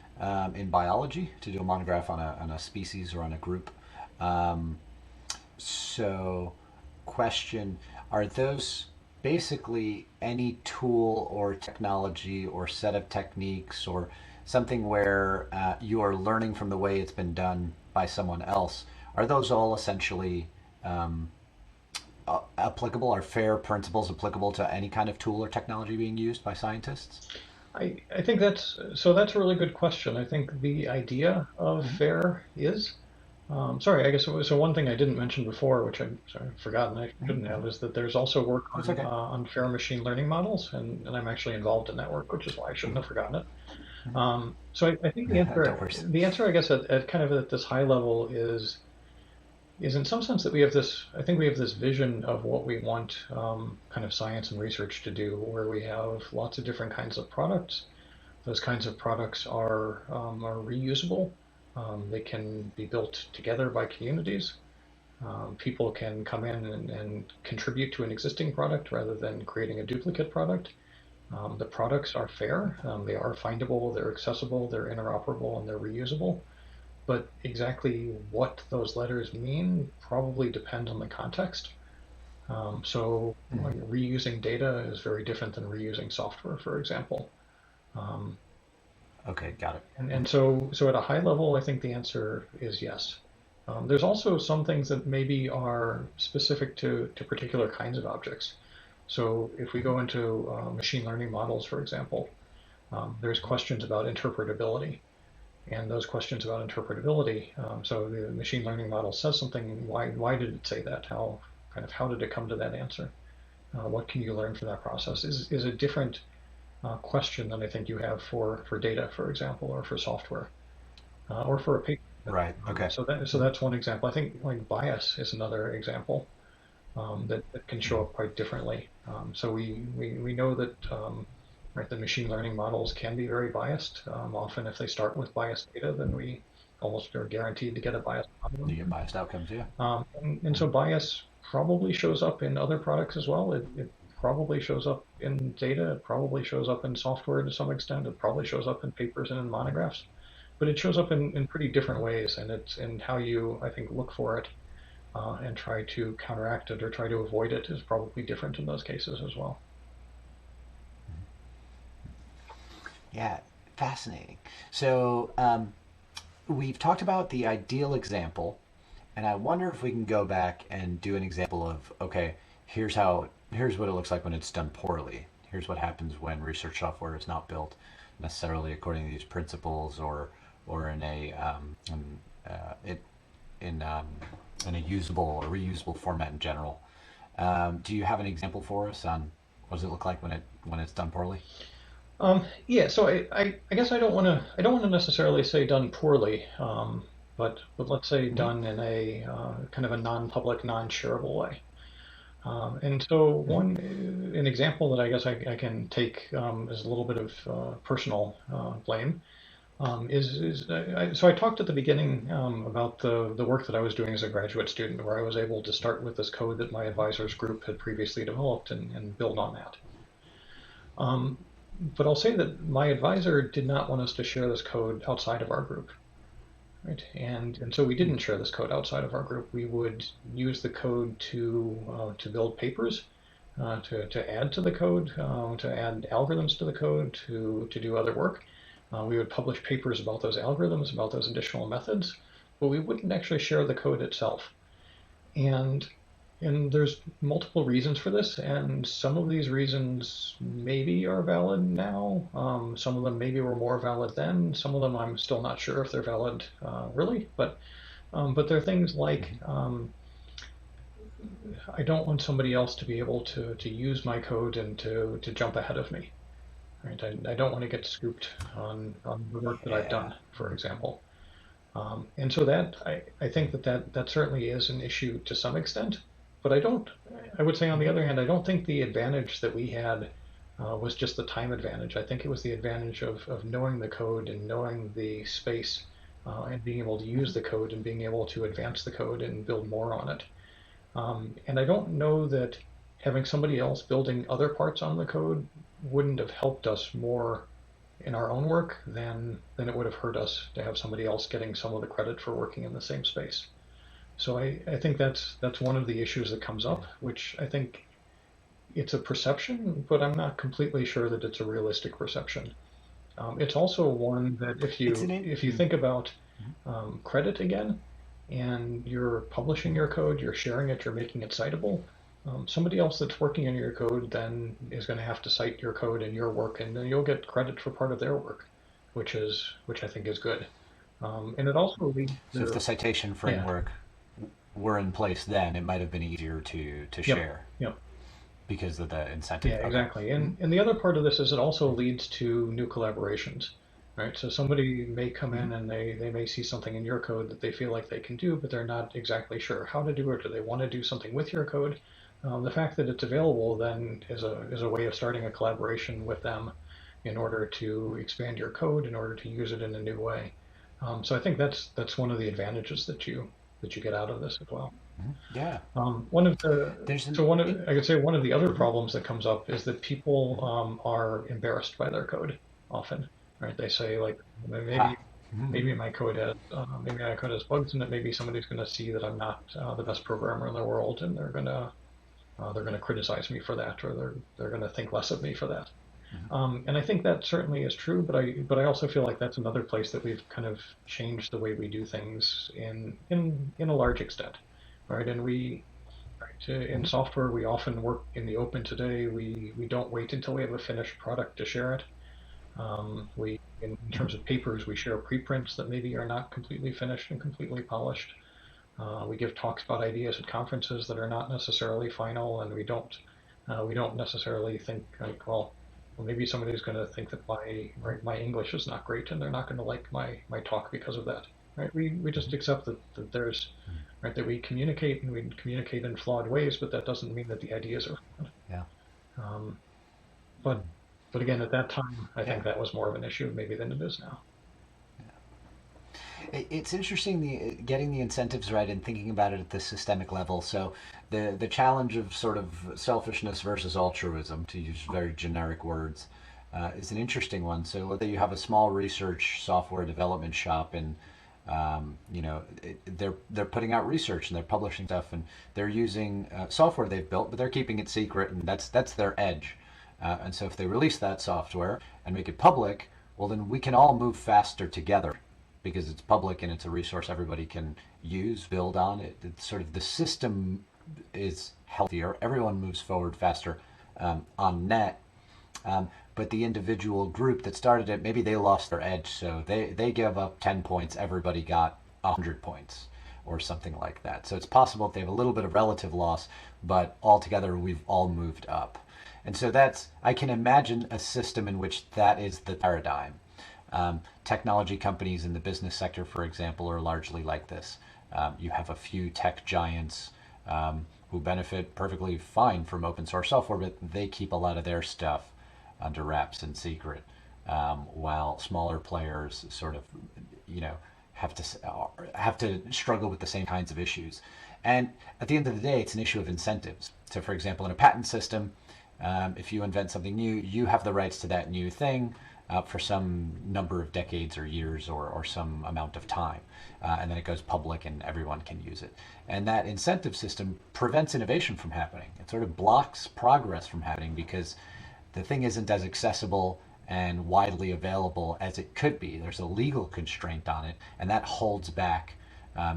in biology, to do a monograph on a species or on a group. So, question: are those basically any tool or technology or set of techniques or something where you are learning from the way it's been done by someone else? Are those all essentially applicable? Are FAIR principles applicable to any kind of tool or technology being used by scientists? I think that's a really good question. I think the idea of FAIR is sorry, I guess so. One thing I didn't mention before, which I've forgotten I shouldn't have, is that there's also work on FAIR machine learning models, and I'm actually involved in that work, which is why I shouldn't have forgotten it. So I think the answer, I guess, at kind of at this high level is in some sense that I think we have this vision of what we want kind of science and research to do, where we have lots of different kinds of products. Those kinds of products are reusable. They can be built together by communities. People can come in and contribute to an existing product rather than creating a duplicate product. The products are fair. They are findable, they're accessible, they're interoperable, and they're reusable. But exactly what those letters mean probably depends on the context. Like, reusing data is very different than reusing software, for example. Okay, got it. And so at a high level, I think the answer is yes. There's also some things that maybe are specific to particular kinds of objects. So if we go into machine learning models, for example, there's questions about interpretability. And those questions about interpretability, so the machine learning model says something, why did it say that? How did it come to that answer? What can you learn from that process? Is a different question than I think you have for data, for example, or for software, or for a paper. Right. Okay. So that's one example. I think like bias is another example that can show up quite differently. So we know that right, the machine learning models can be very biased. Often, if they start with biased data, then we almost are guaranteed to get a biased outcome. You get biased outcomes, yeah. And so bias probably shows up in other products as well. It probably shows up in data. It probably shows up in software to some extent. It probably shows up in papers and in monographs. But it shows up in pretty different ways, and it's in how you, I think, look for it and try to counteract it or try to avoid it is probably different in those cases as well. Yeah, fascinating. So we've talked about the ideal example, and I wonder if we can go back and do an example of, okay, here's what it looks like when it's done poorly. Here's what happens when research software is not built necessarily according to these principles, or in a usable or reusable format in general. Do you have an example for us on what does it look like when it's done poorly? Yeah, so I guess I don't want to necessarily say done poorly. but let's say Hmm. done in a kind of a non-public, non-shareable way. And so Hmm. an example that I guess I can take as a little bit of personal blame so I talked at the beginning about the work that I was doing as a graduate student, where I was able to start with this code that my advisors group had previously developed and build on that. But I'll say that my advisor did not want us to share this code outside of our group, right? And so we didn't share this code outside of our group. We would use the code to build papers, to add to the code, to add algorithms to the code, to do other work. We would publish papers about those algorithms, about those additional methods, but we wouldn't actually share the code itself. And and there's multiple reasons for this, and some of these reasons maybe are valid now. Some of them maybe were more valid then. Some of them I'm still not sure if they're valid really, but there are things like Hmm. I don't want somebody else to be able to use my code and to jump ahead of me. Right? I don't want to get scooped on the work that I've Yeah. done, for example. And so that I think that certainly is an issue to some extent, but I would say on the Hmm. other hand, I don't think the advantage that we had was just the time advantage. I think it was the advantage of knowing the code and knowing the space and being able to use Hmm. the code and being able to advance the code and build more on it. And I don't know that having somebody else building other parts on the code wouldn't have helped us more in our own work than it would have hurt us to have somebody else getting some of the credit for working in the same space. So I think that's one of the issues that comes up, which I think it's a perception, but I'm not completely sure that it's a realistic perception. It's also one that It's an if you think about Mhm. credit again, and you're publishing your code, you're sharing it, you're making it citable. Somebody else that's working on your code then is going to have to cite your code and your work, and then you'll get credit for part of their work, which I think is good. And it also leads So if the to citation yeah, framework were in place then, it might have been easier to yep, share yep. because of the Yeah, incentive. Okay. exactly. Hmm. And the other part of this is it also leads to new collaborations, right? So somebody may come Hmm. in and they may see something in your code that they feel like they can do, but they're not exactly sure how to do it, or they want to do something with your code. The fact that it's available then is a way of starting a collaboration with them in order to expand your code, in order to use it in a new way. So I think that's one of the advantages that you get out of this as well. Hmm. Yeah. One of the There's an. so one of It, I could say one of the other mhm. problems that comes up is that people Mhm. are embarrassed by their code often, right? They say like Ha. Hmm. maybe my code has bugs in it. Maybe somebody's going to see that I'm not the best programmer in the world, and they're gonna criticize me for that, or they're going to think less of me for that. Hmm. And I think that certainly is true, but I also feel like that's another place that we've kind of changed the way we do things in a large extent, right? And we in Hmm. software, we often work in the open today. We don't wait until we have a finished product to share it. In Hmm. terms of papers, we share preprints that maybe are not completely finished and completely polished. We give talks about ideas at conferences that are not necessarily final, and we don't necessarily think like, well, maybe somebody's going to think that my English is not great, and they're not going to like my talk because of that. Right? We just accept that there's right that we communicate and we communicate in flawed ways, but that doesn't mean that the ideas are flawed. Yeah. Um, but but again, at that time, I Yeah. think that was more of an issue maybe than it is now. It's interesting getting the incentives right and thinking about it at the systemic level. So the challenge of sort of selfishness versus altruism, to use very generic words, is an interesting one. So whether you have a small research software development shop and they're putting out research and they're publishing stuff and they're using software they've built, but they're keeping it secret, and that's their edge. And so if they release that software and make it public, well, then we can all move faster together because it's public and it's a resource everybody can use, build on. It's sort of the system is healthier. Everyone moves forward faster on net. But the individual group that started it, maybe they lost their edge, so they give up 10 points. Everybody got 100 points or something like that. So it's possible that they have a little bit of relative loss, but altogether we've all moved up. And so I can imagine a system in which that is the paradigm. Technology companies in the business sector, for example, are largely like this. You have a few tech giants who benefit perfectly fine from open source software, but they keep a lot of their stuff under wraps and secret, while smaller players sort of, you know, have to struggle with the same kinds of issues. And at the end of the day, it's an issue of incentives. So, for example, in a patent system, if you invent something new, you have the rights to that new thing for some number of decades or years or some amount of time. And then it goes public and everyone can use it. And that incentive system prevents innovation from happening. It sort of blocks progress from happening because the thing isn't as accessible and widely available as it could be. There's a legal constraint on it, and that holds back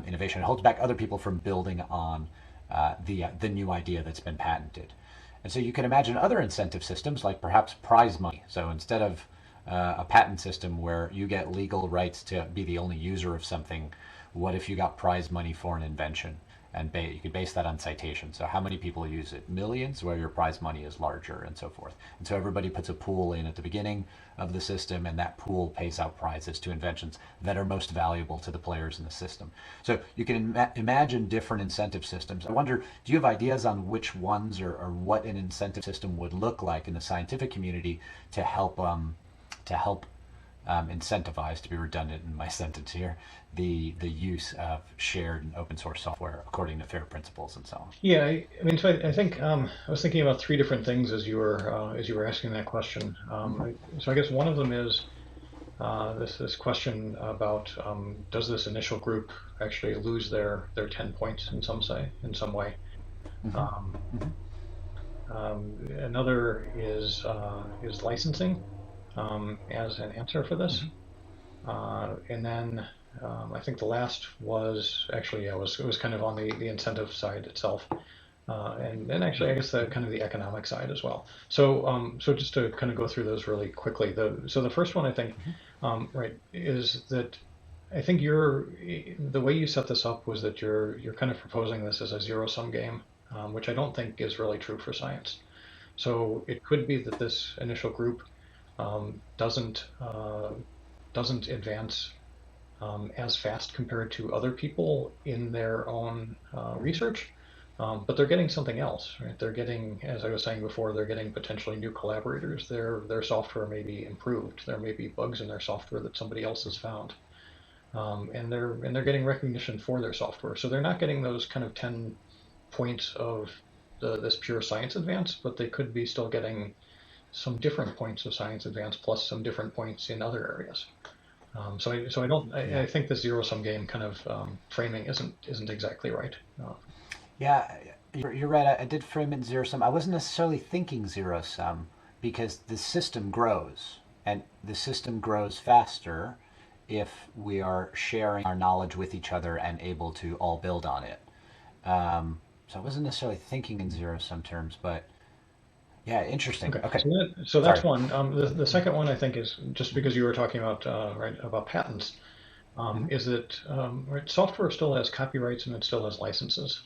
innovation. It holds back other people from building on the new idea that's been patented. And so you can imagine other incentive systems like perhaps prize money. So instead of a patent system where you get legal rights to be the only user of something, what if you got prize money for an invention? And you could base that on citation. So how many people use it? Millions, where your prize money is larger, and so forth. And so everybody puts a pool in at the beginning of the system, and that pool pays out prizes to inventions that are most valuable to the players in the system. So you can imagine different incentive systems. I wonder, do you have ideas on which ones or what an incentive system would look like in the scientific community to help incentivize, to be redundant in my sentence here, the use of shared and open source software according to FAIR principles and so on? Yeah, I mean, so I think I was thinking about three different things as you were asking that question. So I guess one of them is this question about does this initial group actually lose their 10 points in some way? Mm-hmm. Um, Mm-hmm. Another is licensing as an answer for this. And then I think the last was actually, yeah, it was kind of on the incentive side itself. And then actually, I guess the kind of the economic side as well. So just to kind of go through those really quickly. So the first one I think, right, is that I think the way you set this up was that you're kind of proposing this as a zero-sum game, which I don't think is really true for science. So it could be that this initial group doesn't advance as fast compared to other people in their own research, but they're getting something else, right? They're getting, as I was saying before, they're getting potentially new collaborators. Their software may be improved. There may be bugs in their software that somebody else has found, and they're getting recognition for their software. So they're not getting those kind of 10 points of this pure science advance, but they could be still getting some different points of science advance plus some different points in other areas. I think the zero sum game kind of framing isn't exactly right. Yeah, you're right. I did frame it zero sum. I wasn't necessarily thinking zero sum because the system grows, and the system grows faster if we are sharing our knowledge with each other and able to all build on it. So I wasn't necessarily thinking in zero sum terms, but yeah, interesting. Okay, Okay, so that's sorry. one. The second one I think is just because you were talking about right about patents, Hmm. is that right, software still has copyrights and it still has licenses.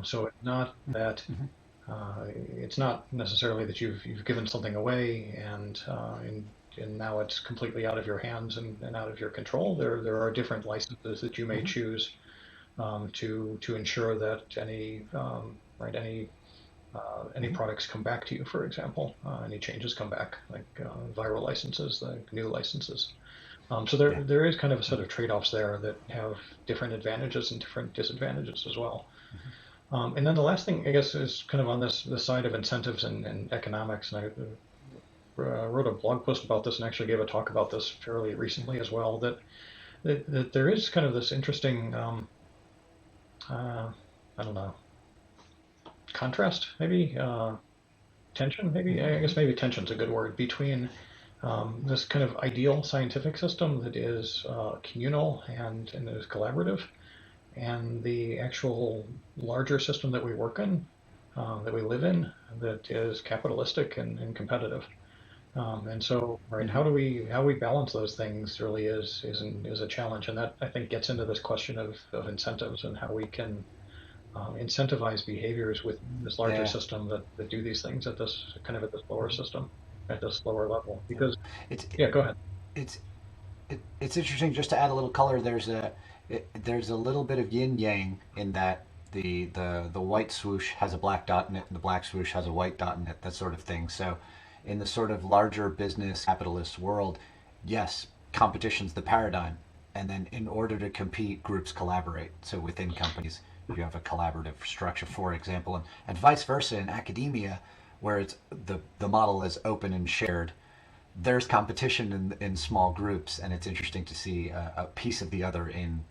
So it's not that Hmm. it's not necessarily that you've given something away and now it's completely out of your hands and out of your control. There are different licenses that you may Hmm. choose to ensure that any Hmm. products come back to you, for example, any changes come back, like viral licenses, like new licenses. So Yeah. there is kind of a sort of trade-offs there that have different advantages and different disadvantages as well. And then the last thing, I guess, is kind of on this side of incentives and economics. And I wrote a blog post about this and actually gave a talk about this fairly recently as well. That there is kind of this interesting, I don't know, contrast, maybe tension, maybe I Hmm. guess maybe tension's a good word between this kind of ideal scientific system that is communal and is collaborative, and the actual larger system that we work in, that we live in, that is capitalistic and competitive. And so, right, Hmm. how we balance those things really is a challenge, and that I think gets into this question of incentives and how we can incentivize behaviors within this larger Yeah. system that do these things at this lower Hmm. system, at this lower level. Yeah. Because, It's yeah, go ahead. it's It's interesting just to add a little color. There's a little bit of yin yang in that the white swoosh has a black dot in it, and the black swoosh has a white dot in it, that sort of thing. So, in the sort of larger business capitalist world, yes, competition's the paradigm, and then in order to compete, groups collaborate. So within companies, you have a collaborative structure, for example, and vice versa in academia, where it's the model is open and shared. There's competition in small groups, and it's interesting to see a piece of the other in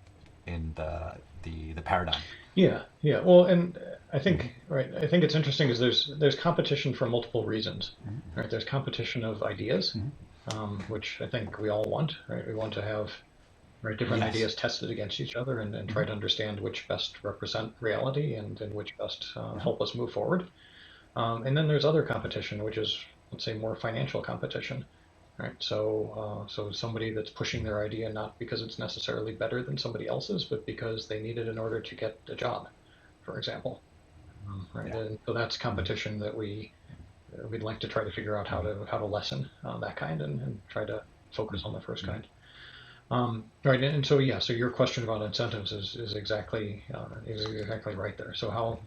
the paradigm. Yeah, yeah. Well, and I think right. I think it's interesting because there's competition for multiple reasons, right? There's competition of ideas, Mm-hmm. which I think we all want, right? We want to have right different Yes. ideas tested against each other and try to understand which best represent reality and which best Mm-hmm. help us move forward. And then there's other competition, which is let's say more financial competition, right? So somebody that's pushing their idea not because it's necessarily better than somebody else's, but because they need it in order to get a job, for example, right? Yeah. And so that's Mm-hmm. competition that we'd like to try to figure out how to lessen that kind and try to focus on the first Mm-hmm. kind. Right, and so yeah, so your question about incentives is exactly right there. So how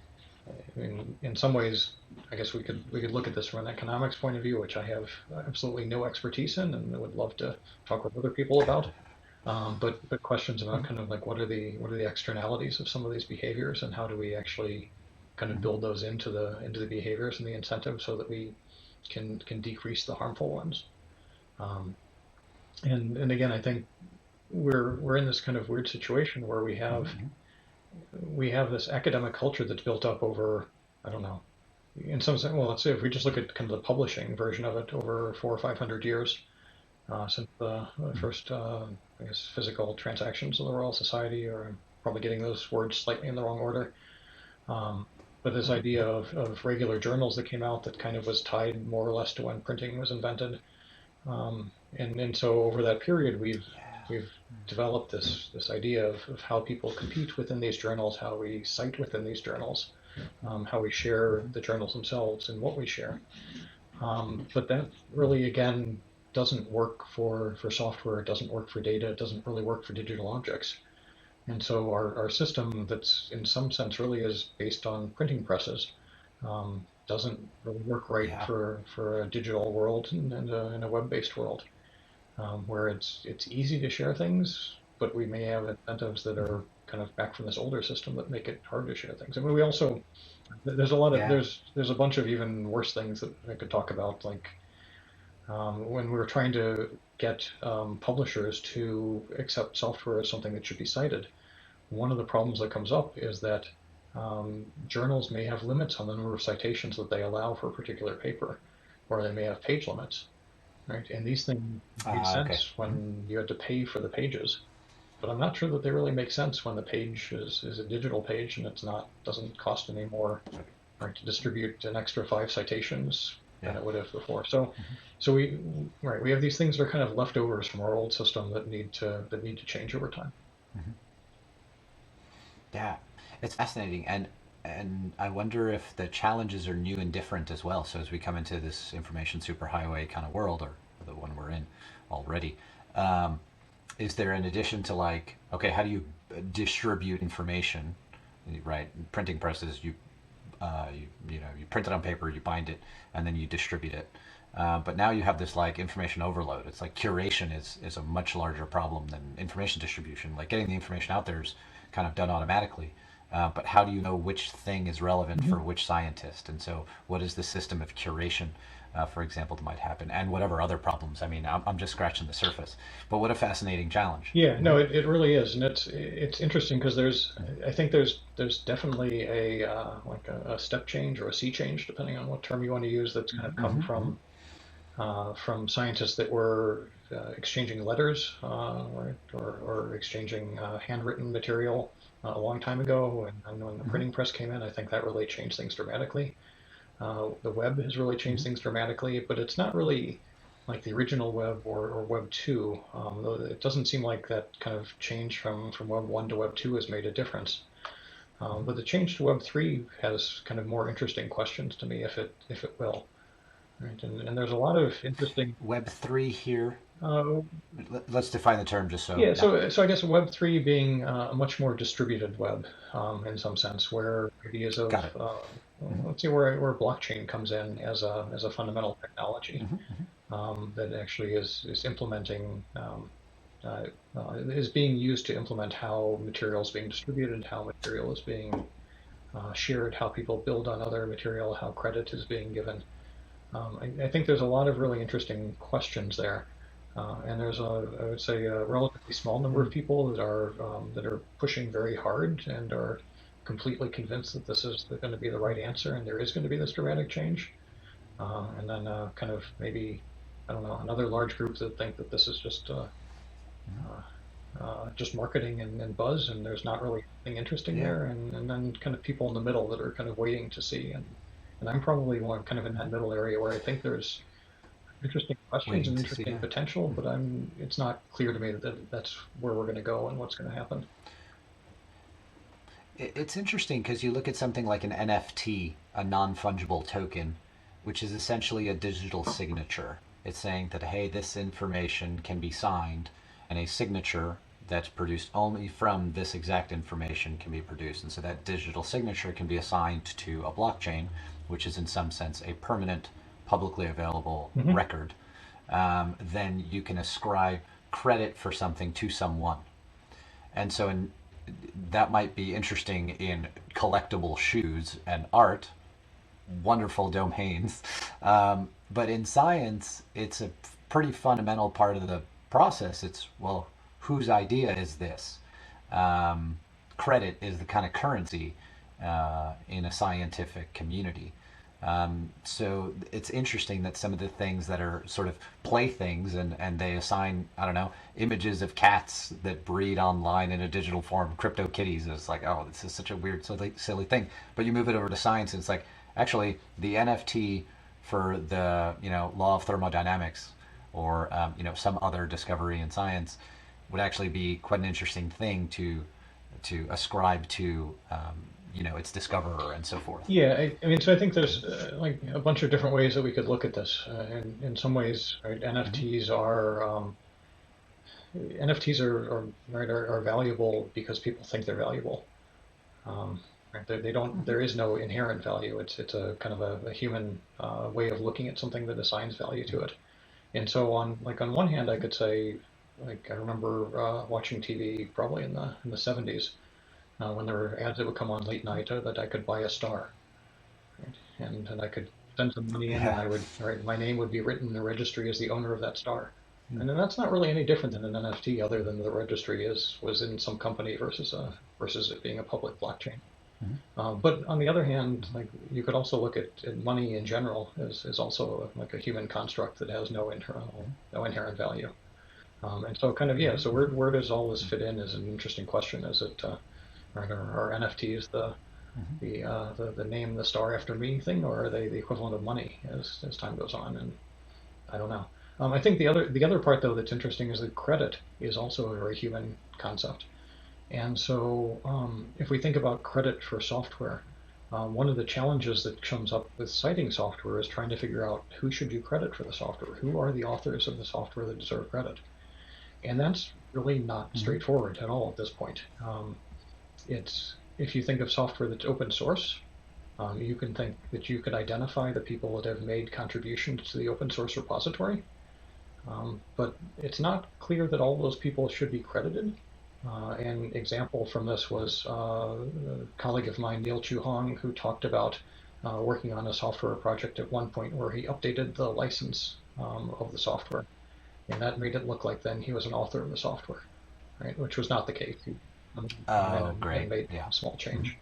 in some ways, I guess we could look at this from an economics point of view, which I have absolutely no expertise in, and would love to talk with other people about. But questions about kind of like what are the externalities of some of these behaviors, and how do we actually kind of Mm-hmm. build those into the behaviors and the incentives so that we can decrease the harmful ones. Um, and again, I think we're in this kind of weird situation where we have Mm-hmm. we have this academic culture that's built up over, I don't know, in some sense, well, let's say if we just look at kind of the publishing version of it over 400 or 500 years since the Mm-hmm. first, I guess, physical transactions of the Royal Society, or I'm probably getting those words slightly in the wrong order. Um, but this idea of regular journals that came out that kind of was tied more or less to when printing was invented. And so over that period, Yeah. we've developed this idea of how people compete within these journals, how we cite within these journals, how we share Mm-hmm. the journals themselves and what we share. But that really, again, doesn't work for software. It doesn't work for data. It doesn't really work for digital objects. And so our system that's in some sense really is based on printing presses doesn't really work right Yeah. for a digital world and a web-based world where it's easy to share things, but we may have incentives that Mm-hmm. are kind of back from this older system that make it hard to share things. I mean, we also there's a lot of Yeah. there's a bunch of even worse things that I could talk about, like when we were trying to get publishers to accept software as something that should be cited. One of the problems that comes up is that journals may have limits on the number of citations that they allow for a particular paper, or they may have page limits, right? And these things made Okay. sense Mm-hmm. when you had to pay for the pages, but I'm not sure that they really make sense when the page is a digital page and it's not doesn't cost any more, right, to distribute an extra 5 citations than Yeah. it would have before. So, Mm-hmm. so we have these things that are kind of leftovers from our old system that need to change over time. Mm-hmm. Yeah. It's fascinating, and I wonder if the challenges are new and different as well. So as we come into this information superhighway kind of world, or the one we're in already, um, is there, in addition to, like, okay, how do you distribute information, right? Printing presses, you print it on paper, you bind it, and then you distribute it. But now you have this, like, information overload. It's like curation is a much larger problem than information distribution. Like, getting the information out there is kind of done automatically. But how do you know which thing is relevant for Mhm. which scientist? And so, what is the system of curation, for example, that might happen? And whatever other problems. I mean, I'm just scratching the surface. But what a fascinating challenge. Yeah, Mm-hmm. no, it really is, and it's interesting because I think there's definitely a like a step change or a sea change, depending on what term you want to use, that's kind of come Mm-hmm. Mm-hmm. from scientists that were exchanging letters, right, or exchanging handwritten material a long time ago, and when the Mm-hmm. printing press came in, I think that really changed things dramatically. The web has really changed Mm-hmm. things dramatically, but it's not really like the original web or Web 2. It doesn't seem like that kind of change from Web 1 to Web 2 has made a difference. But the change to Web 3 has kind of more interesting questions to me if it will. Right? And there's a lot of interesting. Web 3 here. Uh, Let's define the term just so, yeah, yeah. so I guess Web3 being a much more distributed web in some sense, where ideas of Got it. Hmm. let's see where blockchain comes in as a fundamental technology Hmm. that actually is implementing uh, is being used to implement how material is being distributed, how material is being shared, how people build on other material, how credit is being given. I think there's a lot of really interesting questions there, and there's I would say, a relatively small number of people that are pushing very hard and are completely convinced that this is going to be the right answer and there is going to be this dramatic change. And then kind of maybe, I don't know, another large group that think that this is just marketing and buzz, and there's not really anything interesting Yeah. there, and then kind of people in the middle that are kind of waiting to see. And I'm probably one kind of in that middle area where I think there's interesting questions Waiting and to see, interesting yeah. potential, but it's not clear to me that that's where we're going to go and what's going to happen. It's interesting because you look at something like an NFT, a non fungible token, which is essentially a digital signature. It's saying that, hey, this information can be signed, and a signature that's produced only from this exact information can be produced. And so that digital signature can be assigned to a blockchain, which is in some sense a permanent, publicly available Hmm. record. Then you can ascribe credit for something to someone. And so that might be interesting in collectible shoes and art, wonderful domains. But in science, it's a pretty fundamental part of the process. It's, well, whose idea is this? Credit is the kind of currency in a scientific community. So it's interesting that some of the things that are sort of playthings and they assign, I don't know, images of cats that breed online in a digital form, crypto kitties. It's like, oh, this is such a weird, silly thing. But you move it over to science and it's like, actually, the NFT for the, law of thermodynamics or, some other discovery in science would actually be quite an interesting thing to ascribe to, its discoverer and so forth. Yeah, I mean, so I think there's like a bunch of different ways that we could look at this. And in some ways, right, Mm-hmm. NFTs are valuable because people think they're valuable. Right? They don't. Mm-hmm. There is no inherent value. It's a kind of a human way of looking at something that assigns value to it. And so on one hand, I could say, like I remember watching TV probably in the 70s when there were ads that would come on late night that I could buy a star, right? And I could send some money in, and Yeah. I would, right, my name would be written in the registry as the owner of that star. And then that's not really any different than an NFT, other than the registry is was in some company versus it being a public blockchain. Mm-hmm. But on the other hand, like you could also look at money in general as also like a human construct that has no inherent value. And so kind of, yeah. So Mm-hmm. where does all this fit in is an interesting question. Is it are NFTs the name the star after me thing, or are they the equivalent of money as time goes on? And I don't know. I think the other part though that's interesting is that credit is also a very human concept. And so, if we think about credit for software, one of the challenges that comes up with citing software is trying to figure out who should you credit for the software. Who are the authors of the software that deserve credit? And that's really not Mm-hmm. straightforward at all at this point. It's if you think of software that's open source, you can think that you could identify the people that have made contributions to the open source repository, but it's not clear that all those people should be credited. An example from this was a colleague of mine, Neil Chu Hong, who talked about working on a software project at one point where he updated the license of the software, and that made it look like then he was an author of the software, right? Which was not the case. He went in Oh, and great. made Yeah. a small Mm-hmm. change.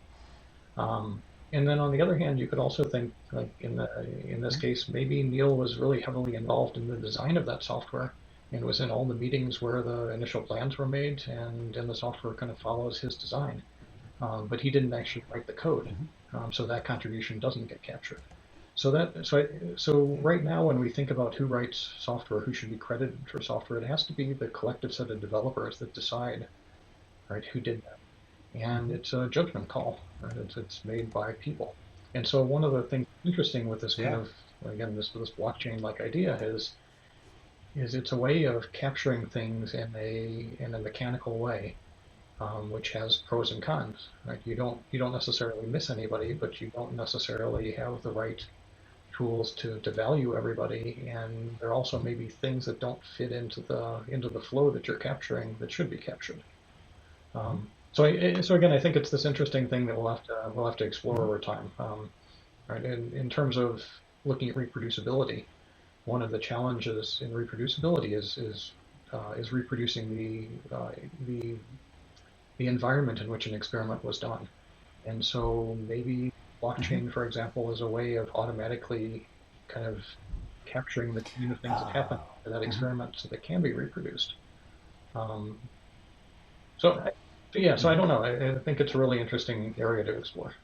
And then on the other hand, you could also think, like in this case, maybe Neil was really heavily involved in the design of that software and was in all the meetings where the initial plans were made, and then the software kind of follows his design. But he didn't actually write the code, Mm-hmm. so that contribution doesn't get captured. So right now, when we think about who writes software, who should be credited for software, it has to be the collective set of developers that decide, right, who did that. And Mm-hmm. it's a judgment call, right? It's made by people. And so one of the things interesting with this kind Yeah. of, again, this blockchain like idea is is it's a way of capturing things in a mechanical way, which has pros and cons. Right? You don't necessarily miss anybody, but you don't necessarily have the right tools to value everybody, and there also may be things that don't fit into the flow that you're capturing that should be captured. So again, I think it's this interesting thing that we'll have to explore over time. Right? In terms of looking at reproducibility, one of the challenges in reproducibility is reproducing the environment in which an experiment was done. And so maybe blockchain, for example, is a way of automatically kind of capturing the kind of things that happen in that experiment so they can be reproduced. Um, so, so I don't know. I think it's a really interesting area to explore.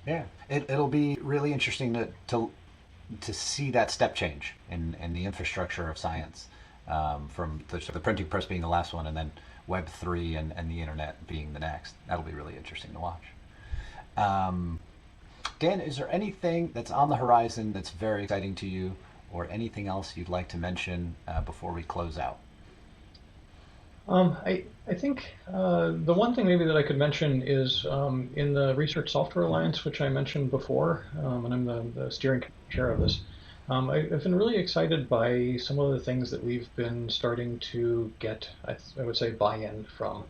Yeah, it'll be really interesting to see that step change in the infrastructure of science, from the printing press being the last one, and then Web3 and the internet being the next. That'll be really interesting to watch. Um, Dan, is there anything that's on the horizon that's very exciting to you, or anything else you'd like to mention before we close out? I think the one thing maybe that I could mention is in the Research Software Alliance, which I mentioned before, and I'm the steering chair of this. I've been really excited by some of the things that we've been starting to get, I would say, buy-in from,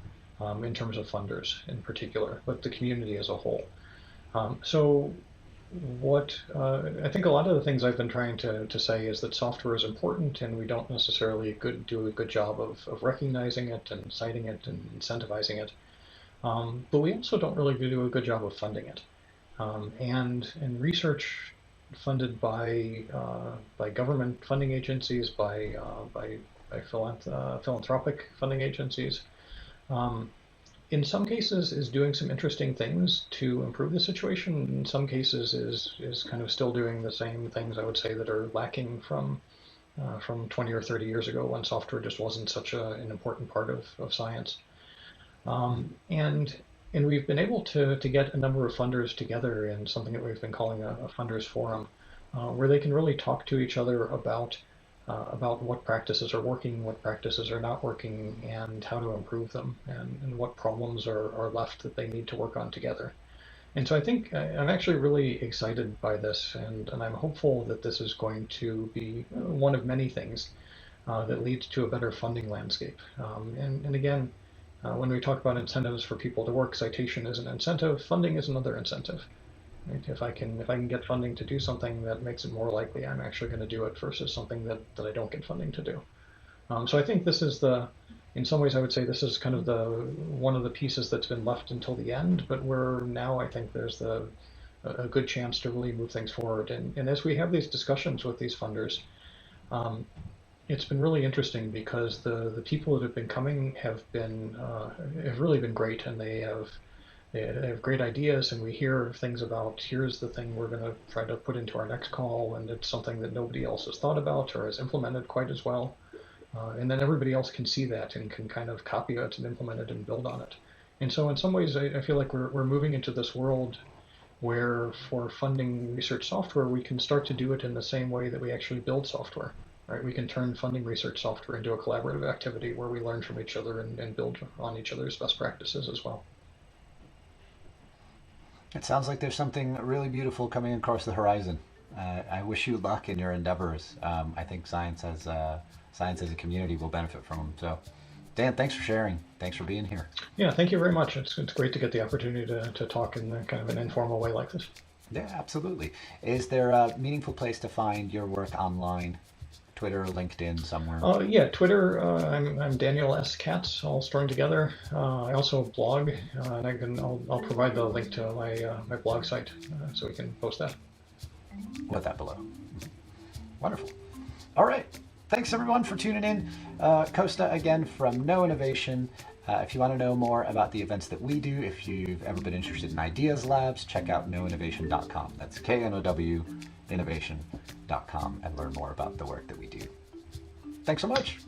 in terms of funders in particular, but the community as a whole. So what I think a lot of the things I've been trying to say is that software is important, and we don't necessarily do a good job of recognizing it and citing it and incentivizing it. But we also don't really do a good job of funding it. And research funded by government funding agencies, by philanthropic funding agencies, um, in some cases is doing some interesting things to improve the situation. In some cases is kind of still doing the same things, I would say, that are lacking from 20 or 30 years ago when software just wasn't such an important part of science. And we've been able to get a number of funders together in something that we've been calling a funders forum, where they can really talk to each other about what practices are working, what practices are not working, and how to improve them, and what problems are left that they need to work on together. And so I think I'm actually really excited by this, and I'm hopeful that this is going to be one of many things that leads to a better funding landscape. And again, when we talk about incentives for people to work, citation is an incentive, funding is another incentive. Right? If I can get funding to do something, that makes it more likely I'm actually going to do it versus something that I don't get funding to do. So I think this is in some ways, I would say this is kind of one of the pieces that's been left until the end, but where now I think there's a good chance to really move things forward. And as we have these discussions with these funders, um, it's been really interesting because the people that have been coming have really been great, and they have great ideas, and we hear things about, here's the thing we're going to try to put into our next call, and it's something that nobody else has thought about or has implemented quite as well. And then everybody else can see that and can kind of copy it and implement it and build on it. And so in some ways, I feel like we're moving into this world where for funding research software, we can start to do it in the same way that we actually build software. Right? We can turn funding research software into a collaborative activity where we learn from each other and build on each other's best practices as well. It sounds like there's something really beautiful coming across the horizon. I wish you luck in your endeavors. I think science as a community will benefit from them. So, Dan, thanks for sharing. Thanks for being here. Yeah, thank you very much. It's great to get the opportunity to talk in kind of an informal way like this. Yeah, absolutely. Is there a meaningful place to find your work online? Twitter, LinkedIn, somewhere? Yeah, Twitter. I'm Daniel S. Katz, all strung together. I also blog, and I'll provide the link to my blog site so we can post that. Put that below. Wonderful. All right. Thanks everyone for tuning in. Costa again from No Innovation. If you want to know more about the events that we do, if you've ever been interested in Ideas Labs, check out knowinnovation.com. That's KNOW innovation.com, and learn more about the work that we do. Thanks so much.